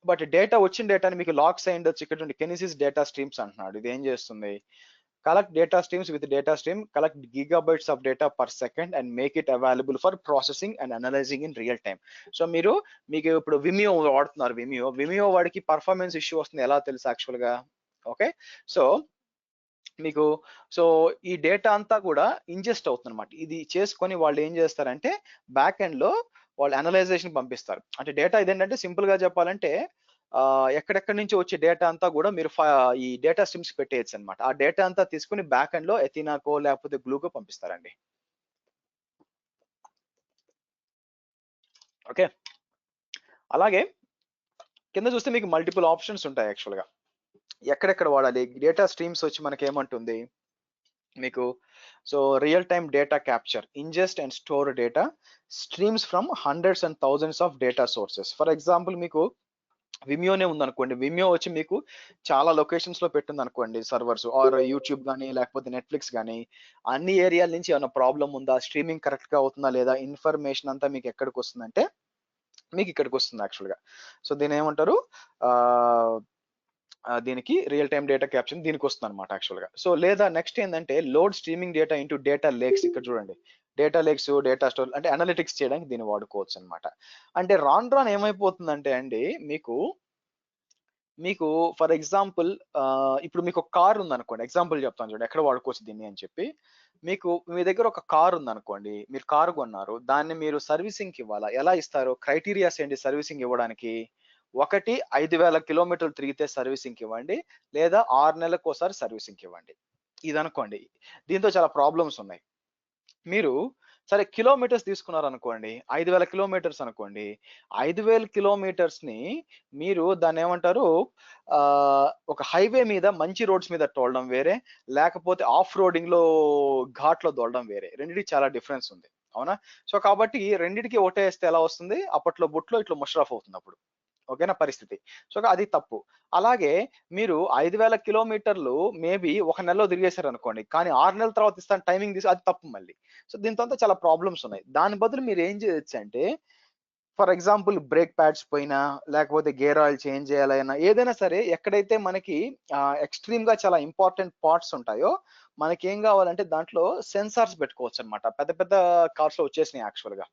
Speaker 2: బట్ డేటా వచ్చిన డేటాని మీకు లాక్స్ అయ్యిండొచ్చు. ఇక్కడ కెనిసిస్ డేటా స్ట్రీమ్స్ అంటున్నాడు. ఇది ఏం చేస్తుంది? Collect data streams with data stream, collect gigabytes of data per second and make it available for processing and analysing in real time. So మీకు ఇప్పుడు విమియో వాడుతున్నారు, విమియో వాడికి పర్ఫార్మెన్స్ ఇష్యూ వస్తుంది ఎలా తెలుసు యాక్చువల్ గా? ఓకే, సో మీకు సో ఈ డేటా అంతా కూడా ఇంజెస్ట్ అవుతుంది అనమాట. ఇది చేసుకొని వాళ్ళు ఏం చేస్తారంటే బ్యాక్ ఎండ్ లో వాళ్ళు అనలైజేషన్ పంపిస్తారు. అంటే డేటా ఇదేంటంటే సింపుల్ గా చెప్పాలంటే ఎక్కడెక్కడి నుంచి వచ్చే డేటా అంతా కూడా మీరు ఈ డేటా స్ట్రీమ్స్ పెట్టేయచ్చు అనమాట. ఆ డేటా అంతా తీసుకుని బ్యాక్ ఎండ్ లో ఎథినాకో లేకపోతే గ్లూకో పంపిస్తారండి. ఓకే, అలాగే కింద చూస్తే మీకు మల్టిపుల్ ఆప్షన్స్ ఉంటాయి యాక్చువల్ గా. ఎక్కడెక్కడ వాడాలి డేటా స్ట్రీమ్స్ వచ్చి మనకి ఏమంటుంది మీకు? So real time data capture, ingest and store data streams from hundreds and thousands of data sources. For example మీకు విమియోనే ఉందనుకోండి, విమియో వచ్చి మీకు చాలా లొకేషన్స్ లో పెట్టింది అనుకోండి సర్వర్స్, ఆర్ యూట్యూబ్ కానీ లేకపోతే నెట్ఫ్లిక్స్ కానీ, అన్ని ఏరియాల నుంచి ఏమైనా ప్రాబ్లం ఉందా, స్ట్రీమింగ్ కరెక్ట్ గా అవుతుందా లేదా, ఇన్ఫర్మేషన్ అంతా మీకు ఎక్కడికి వస్తుందంటే మీకు ఇక్కడికి వస్తుంది యాక్చువల్ గా. సో దీని ఏమంటారు, దీనికి రియల్ టైమ్ డేటా క్యాప్చర్ దీనికి వస్తుంది అనమాట యాక్చువల్ గా. సో లేదా నెక్స్ట్ ఏంటంటే load streaming data into data lakes. ఇక్కడ చూడండి డేటా లేక్స్, డేటా స్టోర్ అంటే అనలిటిక్స్ చేయడానికి దీన్ని వాడుకోవచ్చు అనమాట. అంటే రాను ఏమైపోతుందంటే అండి మీకు ఫర్ ఎగ్జాంపుల్ ఇప్పుడు మీకు ఒక కార్ ఉంది అనుకోండి, ఎగ్జాంపుల్ చెప్తాను చూడండి ఎక్కడ వాడుకోవచ్చు దీన్ని అని చెప్పి. మీకు మీ దగ్గర ఒక కార్ ఉంది అనుకోండి, మీరు కారు కొన్నారు, దాన్ని మీరు సర్వీసింగ్ కి ఇవ్వాలా, ఎలా ఇస్తారు? క్రైటీరియాస్ ఏంటి సర్వీసింగ్ ఇవ్వడానికి? ఒకటి 5,000 కిలోమీటర్లు తిరిగితే సర్వీసింగ్ ఇవ్వండి, లేదా 6 నెలలకు ఒకసారి సర్వీసింగ్ ఇవ్వండి. ఇది అనుకోండి. దీంతో చాలా ప్రాబ్లమ్స్ ఉన్నాయి. మీరు సరే కిలోమీటర్స్ తీసుకున్నారు అనుకోండి, 5,000 కిలోమీటర్స్ అనుకోండి, 5,000 కిలోమీటర్స్ ని మీరు దాన్ని ఏమంటారు, ఒక హైవే మీద మంచి రోడ్స్ మీద తోలడం వేరే, లేకపోతే ఆఫ్ రోడింగ్ లో ఘాట్లో తోలడం వేరే. రెండింటికి చాలా డిఫరెన్స్ ఉంది, అవునా? సో కాబట్టి రెండింటికి ఓటేస్తే ఎలా వస్తుంది, అప్పట్లో బుట్లో ఇట్లా ముషరఫ్ అవుతుంది అప్పుడు. ఓకేనా పరిస్థితి. సో అది తప్పు. అలాగే మీరు 5,000 కిలోమీటర్లు మేబీ ఒక నెలలో తిరిగేశారు అనుకోండి, కానీ 6 నెలల తర్వాత ఇస్తాను టైమింగ్ తీసి, అది తప్పు మళ్ళీ. సో దీంతో అంతా చాలా ప్రాబ్లమ్స్ ఉన్నాయి. దాని బదులు మీరు ఏం చేయొచ్చు అంటే ఫర్ ఎగ్జాంపుల్ బ్రేక్ ప్యాడ్స్ పోయినా, లేకపోతే గేర్ ఆయిల్ చేంజ్ చేయాలైనా, ఏదైనా సరే ఎక్కడైతే మనకి ఎక్స్ట్రీమ్ గా చాలా ఇంపార్టెంట్ పార్ట్స్ ఉంటాయో మనకి ఏం కావాలంటే దాంట్లో సెన్సార్స్ పెట్టుకోవచ్చు అనమాట. పెద్ద పెద్ద కార్స్ లో వచ్చేసినాయి యాక్చువల్ గా.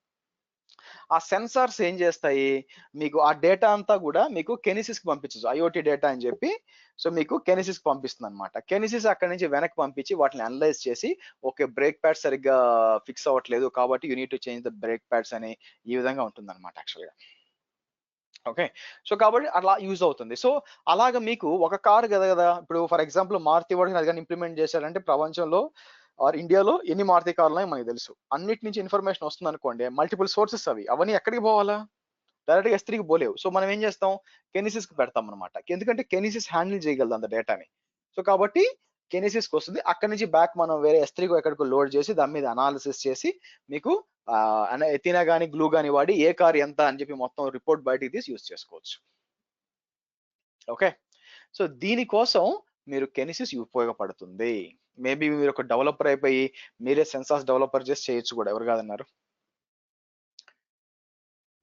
Speaker 2: ఆ సెన్సార్స్ ఏం చేస్తాయి, మీకు ఆ డేటా అంతా కూడా మీకు కెనిసిస్ కి పంపించచ్చు, ఐఓటీ డేటా అని చెప్పి. సో మీకు కెనిసిస్ కి పంపిస్తుంది అనమాట. కెనిసిస్ అక్కడ నుంచి వెనక్కి పంపించి వాటిని అనలైజ్ చేసి, ఓకే బ్రేక్ ప్యాడ్స్ సరిగ్గా ఫిక్స్ అవ్వట్లేదు కాబట్టి you need to change the brake pads అని ఈ విధంగా ఉంటుంది అనమాట యాక్చువల్ గా. ఓకే, సో కాబట్టి అలా యూజ్ అవుతుంది. సో అలాగా మీకు ఒక కారు కదా ఇప్పుడు ఫర్ ఎగ్జాంపుల్ మారుతి వాడికి అది కానీ ఇంప్లిమెంట్ చేశారంటే ప్రపంచంలో ఆర్ ఇండియాలో ఎన్ని మారుతి కార్లు ఉన్నాయో మనకి తెలుసు. అన్నిటి నుంచి ఇన్ఫర్మేషన్ వస్తుంది అనుకోండి, మల్టిపుల్ సోర్సెస్ అవి, అవన్నీ ఎక్కడికి పోవాలా? డైరెక్ట్ గా S3కి పోలేవు. సో మనం ఏం చేస్తాం, కెనిసిస్ కి పెడతాం అనమాట. ఎందుకంటే కెనిసిస్ హ్యాండిల్ చేయగలదు అంత డేటాని. సో కాబట్టి కెనిసిస్ కి వస్తుంది, అక్కడ నుంచి బ్యాక్ మనం వేరే S3కో ఎక్కడికో లోడ్ చేసి దాని మీద అనాలిసిస్ చేసి మీకు ఎథినా గానీ గ్లూ గానీ వాడి ఏ కార్ ఎంత అని చెప్పి మొత్తం రిపోర్ట్ బయటికి తీసి యూజ్ చేసుకోవచ్చు. ఓకే, సో దీనికోసం మీరు కెనిసిస్ ఉపయోగపడుతుంది. మేబీ మీరు ఒక డెవలపర్ అయిపోయి మీరే సెన్సార్స్ డెవలపర్ చేసి చేయొచ్చు కూడా, ఎవరు కాదన్నారు.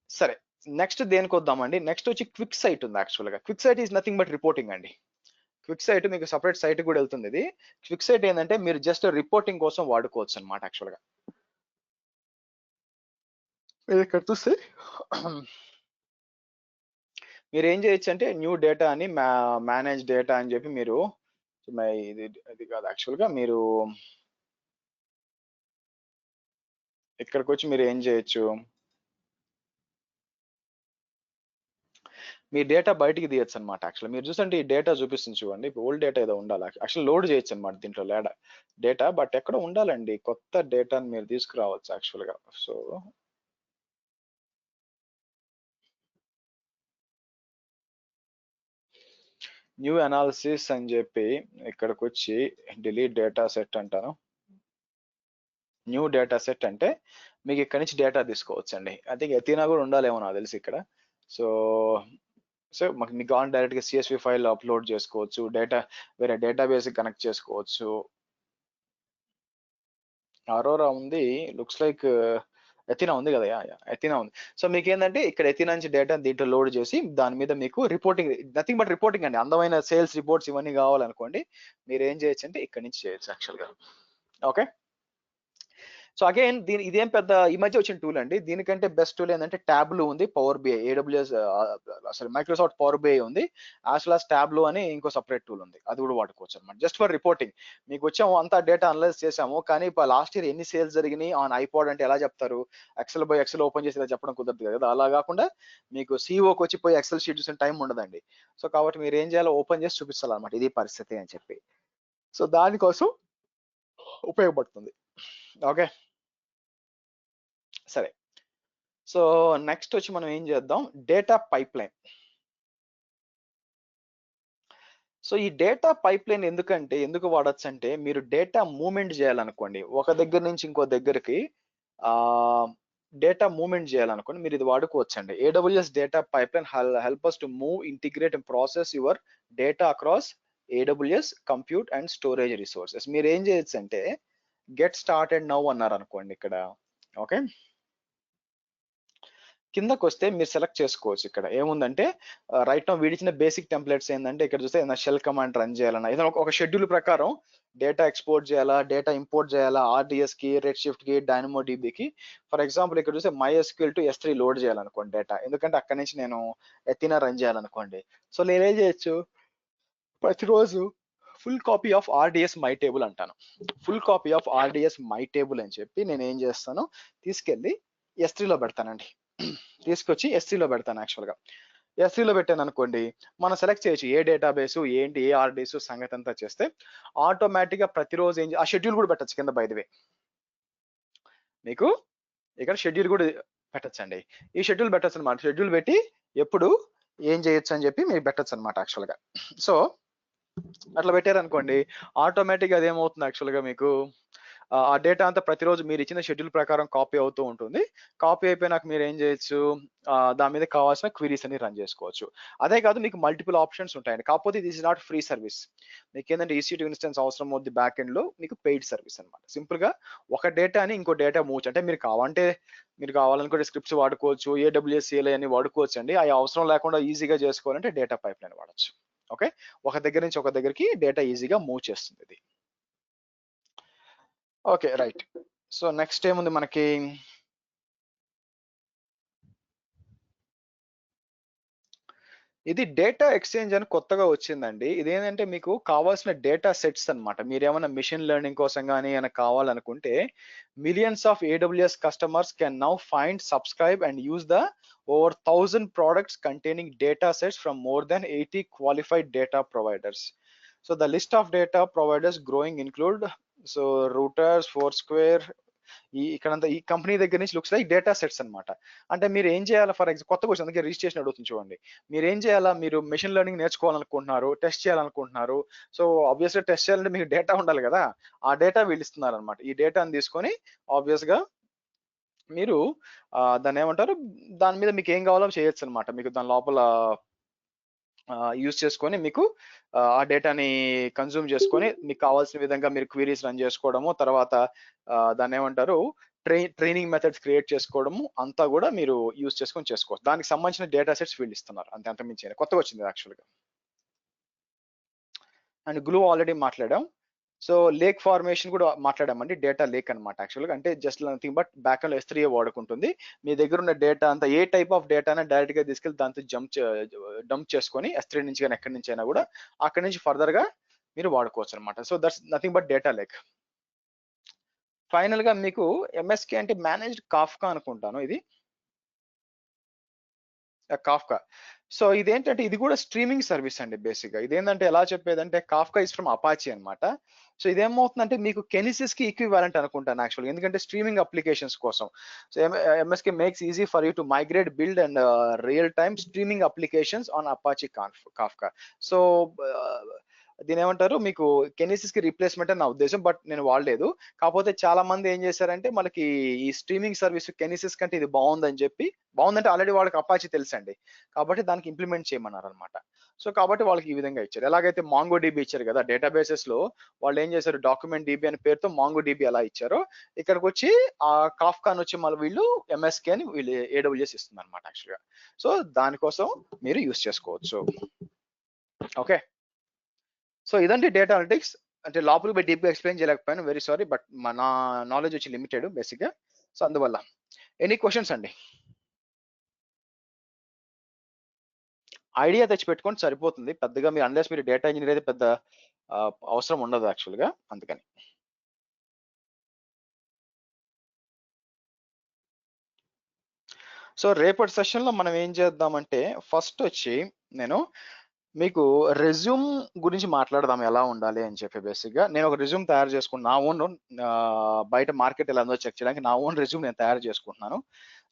Speaker 2: సరే నెక్స్ట్ దేనికి వద్దామండి, నెక్స్ట్ వచ్చి క్విక్ సైట్ ఉంది యాక్చువల్ గా. QuickSight is nothing but reporting అండి. క్విక్ సైట్ మీకు సపరేట్ సైట్ కూడా వెళ్తుంది. ఇది క్విక్ సైట్ ఏంటంటే మీరు జస్ట్ రిపోర్టింగ్ కోసం వాడుకోవచ్చు అనమాట యాక్చువల్ గా. ఇక్కడ చూస్తే మీరు ఏం చేయొచ్చు అంటే న్యూ డేటా అని మేనేజ్ డేటా అని చెప్పి మీరు ఇది కాదు యాక్చువల్ గా, మీరు ఇక్కడికి వచ్చి మీరు ఏం చేయొచ్చు, మీ డేటా బయటికి తీయచ్చు అనమాట. యాక్చువల్ మీరు చూసంటే ఈ డేటా చూపిస్తుంది చూడండి, ఓల్డ్ డేటా ఏదో ఉండాలి యాక్చువల్, లోడ్ చేయొచ్చు అనమాట దీంట్లో డేటా, బట్ ఎక్కడ ఉండాలండి, కొత్త డేటాని మీరు తీసుకురావచ్చు యాక్చువల్ గా. సో న్యూ అనాలిసిస్ అని చెప్పి ఇక్కడికి వచ్చి డిలీట్ డేటా సెట్ అంటాను. న్యూ డేటా సెట్ అంటే మీకు ఇక్కడ నుంచి డేటా తీసుకోవచ్చు అండి. ఐ థింక్ ఎథీనా కూడా ఉండాలేమో నాకు తెలిసి ఇక్కడ. సో మీకు కావాలంటే డైరెక్ట్గా CSV ఫైల్ అప్లోడ్ చేసుకోవచ్చు, డేటా వేరే డేటాబేస్ కనెక్ట్ చేసుకోవచ్చు. అరోరా ఉంది, లుక్స్ లైక్ ఎథీనా ఉంది కదా, ఎథీనా ఉంది. సో మీకు ఏంటంటే ఇక్కడ ఎథీనా నుంచి డేటా దీంట్లో లోడ్ చేసి దాని మీద మీకు రిపోర్టింగ్, నథింగ్ బట్ రిపోర్టింగ్ అండి. అందమైన సేల్స్ రిపోర్ట్స్ ఇవన్నీ కావాలనుకోండి, మీరు ఏం చేయొచ్చు అంటే ఇక్కడ నుంచి చేయొచ్చు యాక్చువల్గా. ఓకే, సో అగైన్ ఇదేం పెద్ద ఈ మధ్య వచ్చిన టూల్ అండి. దీనికంటే బెస్ట్ టూల్ ఏంటంటే టాబ్లూ ఉంది, పవర్ BI, AWS అసలు మైక్రోసాఫ్ట్ పవర్ BI ఉంది, యాజ్ వెల్ యాజ్ టాబ్లూ అని ఇంకో సపరేట్ టూల్ ఉంది, అది కూడా వాడుకోవచ్చు అనమాట. Just for reporting. మీకు వచ్చాము అంతా డేటా అనలైజ్ చేసాము, కానీ లాస్ట్ ఇయర్ ఎన్ని సేల్స్ జరిగినాయి ఆన్ ఐపాడ్ అంటే ఎలా చెప్తారు? ఎక్సెల్ ఓపెన్ చేసి ఇలా చెప్పడం కుదరదు కదా. అలా కాకుండా మీకు CEOకి వచ్చి పోయి ఎక్సెల్ షీట్ చూసిన టైం ఉండదండి. సో కాబట్టి మీరు ఏం చేయాలో ఓపెన్ చేసి చూపించాలన్నమాట, ఇది పరిస్థితి అని చెప్పి. సో దానికోసం ఉపయోగపడుతుంది. ఓకే సరే, సో నెక్స్ట్ వచ్చి మనం ఏం చేద్దాం, డేటా పైప్ లైన్. సో ఈ డేటా పైప్ లైన్ ఎందుకు వాడచ్చు అంటే, మీరు డేటా మూవ్మెంట్ చేయాలనుకోండి, ఒక దగ్గర నుంచి ఇంకో దగ్గరికి డేటా మూవ్మెంట్ చేయాలనుకోండి, మీరు ఇది వాడుకోవచ్చండి. AWS data pipe line help us to move, integrate and process your data across AWS compute and storage resources. మీరు ఏం చేయొచ్చు అంటే గెట్ స్టార్టెడ్ నౌ అన్నారు అనుకోండి ఇక్కడ. ఓకే, కిందకు వస్తే మీరు సెలెక్ట్ చేసుకోవచ్చు. ఇక్కడ ఏముందంటే రైట్ నౌ వీడిచ్చిన బేసిక్ టెంప్లెట్స్ ఏంటంటే, ఇక్కడ చూస్తే ఏదైనా షెల్ కమాండ్ రన్ చేయాలన్నా, ఏదైనా ఒక షెడ్యూల్ ప్రకారం డేటా ఎక్స్పోర్ట్ చేయాలా, డేటా ఇంపోర్ట్ చేయాలా, RDS కి, రెడ్ షిఫ్ట్ కి, DynamoDB కి. ఫర్ ఎగ్జాంపుల్ ఇక్కడ చూస్తే MySQL to S3 లోడ్ చేయాలనుకోండి డేటా, ఎందుకంటే అక్కడ నుంచి నేను ఎథీనా రన్ చేయాలనుకోండి. సో నేనేం చేయొచ్చు, ప్రతిరోజు full copy of RDS my table అంటాను. Full copy of RDS my table అని చెప్పి నేను ఏం చేస్తాను, తీసుకెళ్ళి S3లో పెడతానండి. తీసుకొచ్చి S3 లో పెడతాను. యాక్చువల్గా S3 లో పెట్టాను అనుకోండి, మనం సెలెక్ట్ చేయొచ్చు ఏ డేటాబేస్ ఏంటి, ఏ RDS సంగతి అంతా చేస్తే ఆటోమేటిక్గా ప్రతిరోజు ఆ షెడ్యూల్ కూడా పెట్టచ్చు కింద. బై ది వే మీకు ఇక్కడ షెడ్యూల్ కూడా పెట్టచ్చండి. ఈ షెడ్యూల్ పెట్టచ్చు అనమాట. షెడ్యూల్ పెట్టి ఎప్పుడు ఏం చేయొచ్చు అని చెప్పి మీరు పెట్టచ్చు అనమాట యాక్చువల్గా. సో అట్లా పెట్టారనుకోండి, ఆటోమేటిక్గా అదేమవుతుంది యాక్చువల్గా మీకు ఆ డేటా అంతా ప్రతిరోజు మీరు ఇచ్చిన షెడ్యూల్ ప్రకారం కాపీ అవుతూ ఉంటుంది. కాపీ అయిపోయినాక మీరు ఏం చేయొచ్చు, దాని మీద కావాల్సిన క్వీరీస్ అని రన్ చేసుకోవచ్చు. అదే కాదు, మీకు మల్టిపుల్ ఆప్షన్స్ ఉంటాయండి. కాకపోతే this is not free service. మీకు ఏంటంటే EC2 ఇన్స్టెన్స్ అవసరం అవుతుంది బ్యాక్ ఎండ్ లో, మీకు పెయిడ్ సర్వీస్ అనమాట. సింపుల్ గా ఒక డేటాని ఇంకో డేటా మూవ్ అంటే మీరు కావాలనుకుంటే స్క్రిప్ట్స్ వాడుకోవచ్చు, AWS CLI అని వాడుకోవచ్చు అండి. అవి అవసరం లేకుండా ఈజీగా చేసుకోవాలంటే డేటా పైప్ లైన్ వాడచ్చు. ఓకే, ఒక దగ్గర నుంచి ఒక దగ్గరికి డేటా ఈజీగా మూవ్ చేస్తుంది ఇది. ఓకే రైట్, సో నెక్స్ట్ ఏముంది మనకి, ఇది డేటా ఎక్స్చేంజ్ అని కొత్తగా వచ్చిందండి. ఇదేంటంటే మీకు కావాల్సిన డేటా సెట్స్ అనమాట. మీరు ఏమైనా మిషన్ లెర్నింగ్ కోసం కానీ ఏమైనా కావాలనుకుంటే, millions of AWS customers can now find, subscribe and use the over 1000 products containing data sets from more than 80 qualified data providers. So the list of data providers growing include Reuters, Foursquare, ఇక్కడంతా ఈ కంపెనీ దగ్గర నుంచి లుక్స్ లైక్ డేటా సెట్స్ అనమాట. అంటే మీరు ఏం చేయాలా, ఫర్ ఎగ్జాంపుల్ కొత్త క్వశ్చన్ అందుకే రిజిస్ట్రేషన్ అడుగుతుంది చూడండి. మీరు ఏం చేయాలా, మీరు మెషిన్ లెర్నింగ్ నేర్చుకోవాలనుకుంటున్నారు, టెస్ట్ చేయాలనుకుంటున్నారు. సో ఆబ్వియస్గా టెస్ట్ చేయాలంటే మీకు డేటా ఉండాలి కదా, ఆ డేటా వీళ్ళు ఇస్తున్నారు అనమాట. ఈ డేటాని తీసుకొని ఆబ్వియస్గా మీరు దాన్ని ఏమంటారు, దాని మీద మీకు ఏం కావాలో చేయొచ్చు అనమాట. మీకు దాని లోపల యూజ్ చేసుకొని మీకు ఆ డేటాని కన్జ్యూమ్ చేసుకొని మీకు కావాల్సిన విధంగా మీరు క్వీరీస్ రన్ చేసుకోవడము, తర్వాత దాన్ని ఏమంటారు ట్రైనింగ్ మెథడ్స్ క్రియేట్ చేసుకోవడము అంతా కూడా మీరు యూజ్ చేసుకోవచ్చు. దానికి సంబంధించిన డేటా సెట్స్ వీళ్ళు ఇస్తున్నారు, అంతమించి కొత్తగా వచ్చింది యాక్చువల్గా. అండ్ గ్లూ ఆల్రెడీ మాట్లాడాం. సో లేక్ ఫార్మేషన్ కూడా మాట్లాడామండి, డేటా లేక్ అనమాట యాక్చువల్గా. అంటే just nothing but back end S3 వాడుకుంటుంది. మీ దగ్గర ఉన్న డేటా అంతా ఏ టైప్ ఆఫ్ డేటానే డైరెక్ట్ గా తీసుకెళ్ళి దాంతో డంప్ చేసుకొని S3 నుంచి కానీ ఎక్కడి నుంచి అయినా కూడా అక్కడి నుంచి ఫర్దర్ గా మీరు వాడుకోవచ్చు అనమాట. So that's nothing but data lake. Final గా మీకు MSK అంటే మేనేజ్డ్ కాఫ్కా అనుకుంటాను, ఇది కాఫ్కా. సో ఇదేంటంటే ఇది కూడా స్ట్రీమింగ్ సర్వీస్ అండి బేసిక్ గా. ఇదేంటంటే ఎలా చెప్పేదంటే కాఫ్కా ఇస్ ఫ్రమ్ అపాచీ అన్నమాట. సో ఇదేమవుతుందంటే మీకు కెనిసిస్ కి ఈక్వివాలెంట్ అనుకుంటాను యాక్చువల్గా, ఎందుకంటే స్ట్రీమింగ్ అప్లికేషన్స్ కోసం. So MSK makes easy for you to migrate, build and real time streaming applications on Apache Kafka. So దీని ఏమంటారు, మీకు కెనిసిస్ కి రీప్లేస్మెంట్ అని నా ఉద్దేశం, బట్ నేను వాడలేదు. కాకపోతే చాలా మంది ఏం చేశారంటే మనకి ఈ స్ట్రీమింగ్ సర్వీస్ కెనిసిస్ కంటే ఇది బాగుందని చెప్పి, బాగుందంటే ఆల్రెడీ వాళ్ళకి అపాచీ తెలుసండి, కాబట్టి దానికి ఇంప్లిమెంట్ చేయమన్నారు అనమాట. సో కాబట్టి వాళ్ళకి ఈ విధంగా ఇచ్చారు. ఎలాగైతే మాంగో డీబీ ఇచ్చారు కదా డేటాబేసెస్ లో, వాళ్ళు ఏం చేశారు డాక్యుమెంట్ డీబీ అనే పేరుతో మాంగో డీబీ ఎలా ఇచ్చారో, ఇక్కడికి వచ్చి ఆ కాఫ్కాన్ వచ్చి మళ్ళీ వీళ్ళు ఎంఎస్కే అని వీళ్ళు ఏడబ్ల్యూఎస్ ఇస్తుంది అనమాట యాక్చువల్గా. సో దానికోసం మీరు యూస్ చేసుకోవచ్చు. ఓకే, సో ఇదండి డేటా అనలిటిక్స్. అంటే లోపలికి పోయి డీప్గా ఎక్స్ప్లెయిన్ చేయలేకపోయాను, వెరీ సారీ, బట్ మన నాలెడ్జ్ వచ్చి లిమిటెడ్ బేసిక్గా. సో అందువల్ల ఎనీ క్వశ్చన్స్ అండి? ఐడియా తెచ్చి పెట్టుకోండి సరిపోతుంది, పెద్దగా మీరు అన్లెస్ మీరు డేటా ఇంజనీర్ అయితే పెద్ద అవసరం ఉండదు యాక్చువల్గా, అందుకని. సో రేపటి సెషన్లో మనం ఏం చేద్దామంటే, ఫస్ట్ వచ్చి నేను మీకు రెజ్యూమ్ గురించి మాట్లాడదాం, ఎలా ఉండాలి అని చెప్పి. బేసిక్గా నేను ఒక రెజ్యూమ్ తయారు చేసుకుని నా ఓన్, బయట మార్కెట్ ఎలా ఉందో చెక్ చేయడానికి నా ఓన్ రెజ్యూమ్ నేను తయారు చేసుకుంటున్నాను.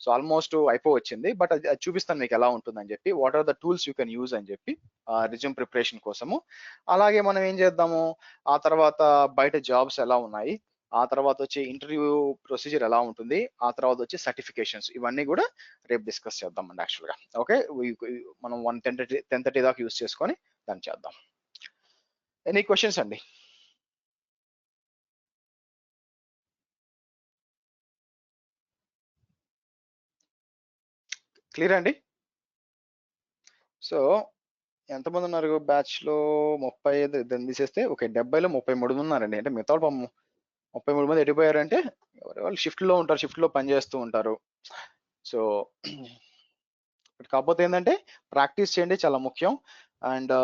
Speaker 2: సో ఆల్మోస్ట్ అయిపోవచ్చింది, బట్ అది చూపిస్తాను మీకు ఎలా ఉంటుందని చెప్పి, what are the tools you can use అని చెప్పి రెజ్యూమ్ ప్రిపరేషన్ కోసము. అలాగే మనం ఏం చేద్దాము, ఆ తర్వాత బయట జాబ్స్ ఎలా ఉన్నాయి, ఆ తర్వాత వచ్చి ఇంటర్వ్యూ ప్రొసీజర్ ఎలా ఉంటుంది, ఆ తర్వాత వచ్చి సర్టిఫికేషన్స్, ఇవన్నీ కూడా రేపు డిస్కస్ చేద్దామండి యాక్చువల్గా. ఓకే, మనం 10:30 దాకా యూస్ చేసుకొని దాన్ని చేద్దాం. ఎనీ క్వశ్చన్స్ అండి? క్లియర్ అండి? సో ఎంతమంది ఉన్నారు బ్యాచ్ లో? 35 దాన్ని తీసేస్తే ఓకే, 70లో 33 ఉన్నారండి. అంటే మిగతా వాళ్ళు 33 మంది ఎడిపోయారంటే ఎవరి వాళ్ళు షిఫ్ట్ లో ఉంటారు, షిఫ్ట్ లో పని చేస్తూ ఉంటారు. సో కాకపోతే ఏంటంటే ప్రాక్టీస్ చేయండి, చాలా ముఖ్యం. అండ్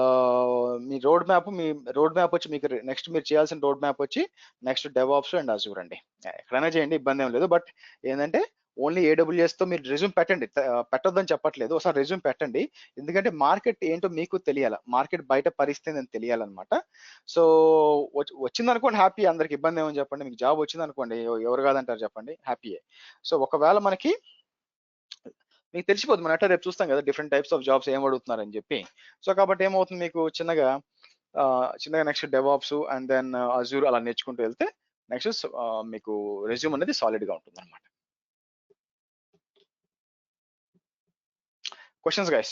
Speaker 2: మీ రోడ్ మ్యాప్ వచ్చి మీకు నెక్స్ట్ మీరు చేయాల్సిన రోడ్ మ్యాప్ వచ్చి నెక్స్ట్ డెవాప్స్ అండ్ అజూర్ అండి. ఎక్కడైనా చేయండి, ఇబ్బంది ఏం లేదు. బట్ ఏంటంటే ఓన్లీ ఏడబ్ల్యూఎస్ తో మీరు రెజ్యూమ్ పెట్టండి, పెట్టొద్దని చెప్పట్లేదు, ఒకసారి రెజ్యూమ్ పెట్టండి. ఎందుకంటే మార్కెట్ ఏంటో మీకు తెలియాలి, మార్కెట్ బయట పరిస్థితి అని తెలియాలన్నమాట. సో వచ్చింది అనుకోండి హ్యాపీ, అందరికి ఇబ్బంది ఏమని చెప్పండి. మీకు జాబ్ వచ్చింది అనుకోండి, ఎవరు కాదంటారు చెప్పండి, హ్యాపీయే. సో ఒకవేళ మనకి మీకు తెలిసిపోతుంది, మనం అట్లా రేపు చూస్తాం కదా డిఫరెంట్ టైప్స్ ఆఫ్ జాబ్స్ ఏం అడుగుతున్నారని చెప్పి. సో కాబట్టి ఏమవుతుంది మీకు చిన్నగా next DevOps and then Azure అలా నేర్చుకుంటూ వెళ్తే నెక్స్ట్ మీకు రెజ్యూమ్ అనేది సాలిడ్ గా ఉంటుంది అనమాట. Questions guys?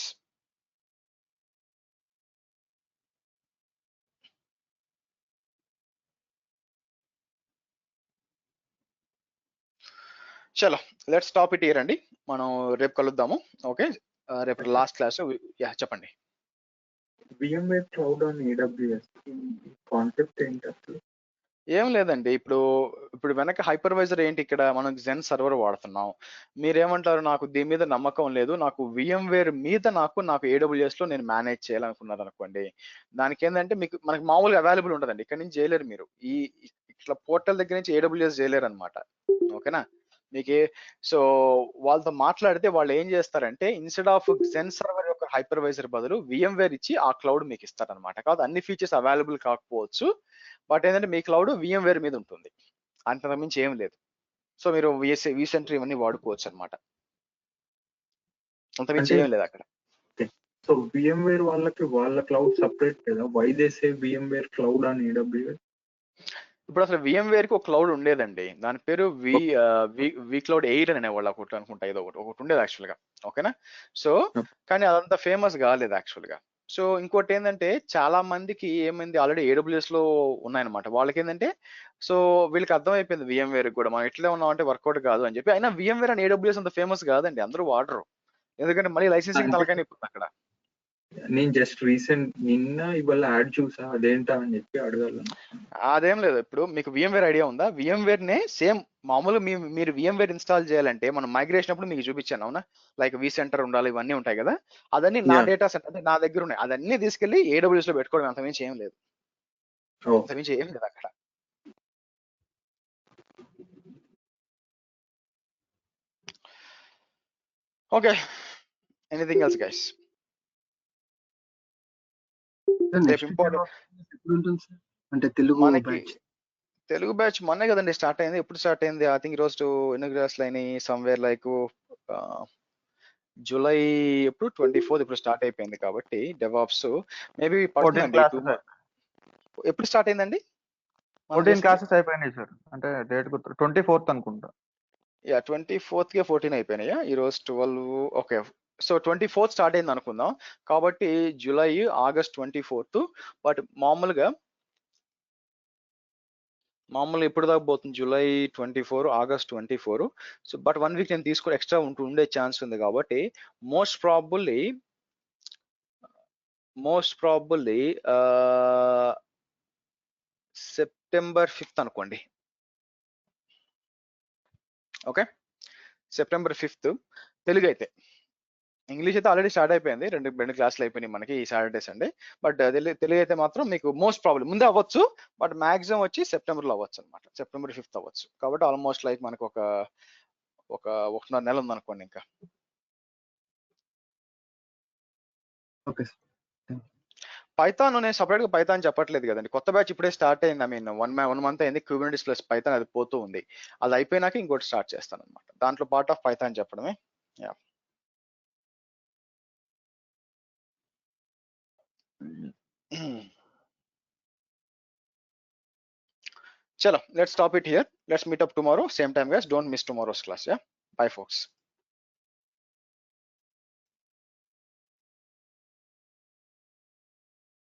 Speaker 2: చలో లెట్స్ స్టాప్ ఇట్ హియర్ అండి, మనం రేపు కలుద్దాము. ఓకే, రేపు లాస్ట్ క్లాస్. యా చెప్పండి.
Speaker 4: VMware Cloud on AWS concept ఏంటి అసలు?
Speaker 2: ఏం లేదండి, ఇప్పుడు వెనక హైపర్వైజర్ ఏంటి, ఇక్కడ మనం జెన్ సర్వర్ వాడుతున్నాం. మీరేమంటారు, నాకు దీని మీద నమ్మకం లేదు, నాకు VMware మీద నాకు AWS లో నేను మేనేజ్ చేయాలనుకున్నారు అనుకోండి, దానికి ఏంటంటే మనకి మామూలుగా అవైలబుల్ ఉండదండి, ఇక్కడ నుంచి చేయలేరు మీరు, ఇట్లా పోర్టల్ దగ్గర నుంచి AWS చేయలేరు అనమాట. ఓకేనా మీకే. సో వాళ్ళతో మాట్లాడితే వాళ్ళు ఏం చేస్తారంటే, ఇన్స్టెడ్ ఆఫ్ జెన్ సర్వర్ యొక్క హైపర్వైజర్ బదులు VMware ఇచ్చి ఆ క్లౌడ్ మీకు ఇస్తారనమాట. కాదు అన్ని ఫీచర్స్ అవైలబుల్ కాకపోవచ్చు, బట్ ఏంటంటే మీ క్లౌడ్ VMware మీద ఉంటుంది, అంతకు మించి ఏం లేదు. సో మీరు vCenter ఇవన్నీ వాడుకోవచ్చు అనమాట, అంతమించి ఏం లేదు అక్కడ.
Speaker 4: సో VMware వాళ్ళకి వాళ్ళ క్లౌడ్ సపరేట్ కదా, why they say VMware cloud on AWS?
Speaker 2: ఇప్పుడు అసలు VMware కి ఒక క్లౌడ్ ఉండేదండి, దాని పేరు వి క్లౌడ్ ఎయిర్ అని అనేవాళ్ళు ఒకటి అనుకుంటా, ఏదో ఒకటి ఉండేది యాక్చువల్గా. ఓకేనా, సో కానీ అదంతా ఫేమస్ కాలేదు యాక్చువల్గా. సో ఇంకోటి ఏంటంటే చాలా మందికి ఏమైంది, ఆల్రెడీ AWS లో ఉన్నాయన్నమాట, వాళ్ళకి ఏంటంటే సో వీళ్ళకి అర్థమైపోయింది VMware కూడా మనం ఎట్లా ఉన్నాం అంటే వర్కౌట్ కాదు అని చెప్పి. అయినా VMware అని AWS అంత ఫేమస్ కాదండి, అందరూ వాడరు, ఎందుకంటే మళ్ళీ లైసెన్సింగ్ తలకాయ ఇప్పుడు అక్కడ.
Speaker 4: నేను జస్ట్ నిన్న ఇవాళ యాడ్ చూసా, అదేంటా అని చెప్పి అడగాలను.
Speaker 2: అదేం లేదు, ఇప్పుడు మీకు VMware ఐడియా ఉందా? VMware నే సేమ్ మామూలు మీరు VMware ఇన్స్టాల్ చేయాలంటే మనం మైగ్రేషన్ అప్పుడు మీకు చూపించాను అవునా, లైక్ vCenter ఉండాలి, ఇవన్నీ ఉంటాయి కదా, అదన్నీ నా డేటా సెంటర్ అంటే నా దగ్గర ఉన్నాయి, అదన్నీ తీసుకెళ్లి AWS లో పెట్టుకోవడం, అంతమించి ఏం లేదు, అంతమించి ఏం లేదు అక్కడ. Okay, anything else guys? రేపు
Speaker 5: నెక్స్ట్
Speaker 2: ఇంపార్టెంట్
Speaker 5: ఎప్పుడు ఉంటుంది సార్? అంటే తెలుగు
Speaker 2: మనకి
Speaker 5: బ్యాచ్.
Speaker 2: తెలుగు బ్యాచ్ మొన్నే కదండి స్టార్ట్ అయింది. ఎప్పుడు స్టార్ట్ అయింది? ఐ థింక్ ఈ రోజు ఎన్ని క్లాసులు అయినాయి? సమ్వేర్ లైక్ జూలై ఎప్పుడు 24 ఇప్పుడు స్టార్ట్ అయిపోయింది కాబట్టి డెవాప్స్ మేబీ
Speaker 6: 14
Speaker 2: పడుతుందండి
Speaker 6: క్లాసెస్
Speaker 2: ఎప్పుడు స్టార్ట్ అయిందండి?
Speaker 6: 14 క్లాసెస్ అయిపోయినాయి సార్. అంటే డేట్ గుర్తు 24th అనుకుంటా.
Speaker 2: యా 24th కి 14 అయిపోయినాయా? ఈ రోజు 12. ఓకే, సో 24th స్టార్ట్ అయింది అనుకుందాం. కాబట్టి జూలై, ఆగస్ట్ 24th. బట్ మామూలుగా ఎప్పుడు దాకా పోతుంది? July 24, August 24. So but 1 week నేను తీసుకుని ఎక్స్ట్రా ఉండే ఛాన్స్ ఉంది కాబట్టి మోస్ట్ ప్రాబుల్లీ సెప్టెంబర్ 5th అనుకోండి. ఓకే, సెప్టెంబర్ 5th తెలుగు అయితే. ఇంగ్లీష్ అయితే ఆల్రెడీ స్టార్ట్ అయిపోయింది. రెండు క్లాసులు అయిపోయినాయి మనకి ఈ సాటర్డే సండే. బట్ తెలుగు అయితే మాత్రం మీకు మోస్ట్ ప్రాబ్లం ముందే అవ్వచ్చు, బట్ మాక్సిమం వచ్చి సెప్టెంబర్లో అవ్వచ్చు అనమాట. సెప్టెంబర్ 5th అవ్వచ్చు. కాబట్టి ఆల్మోస్ట్ లైక్ మనకు ఒకటిన్నర నెల ఉందనుకోండి ఇంకా.
Speaker 5: Okay sir.
Speaker 2: పైథాన్ నేను సపరేట్ గా పైథాన్ చెప్పట్లేదు కదండి. కొత్త బ్యాచ్ ఇప్పుడే స్టార్ట్ అయింది. ఐ మీన్ 1 month అయింది. కుబర్నెటిస్ ప్లస్ పైథాన్ అది పోతూ ఉంది. అది అయిపోయినాక ఇంకోటి స్టార్ట్ చేస్తాను అనమాట. దాంట్లో పార్ట్ ఆఫ్ పైథాన్ చెప్పడమే. యా, చలో, let's stop it here. Let's meet up tomorrow same time guys. Don't miss tomorrow's class. Yeah, bye folks.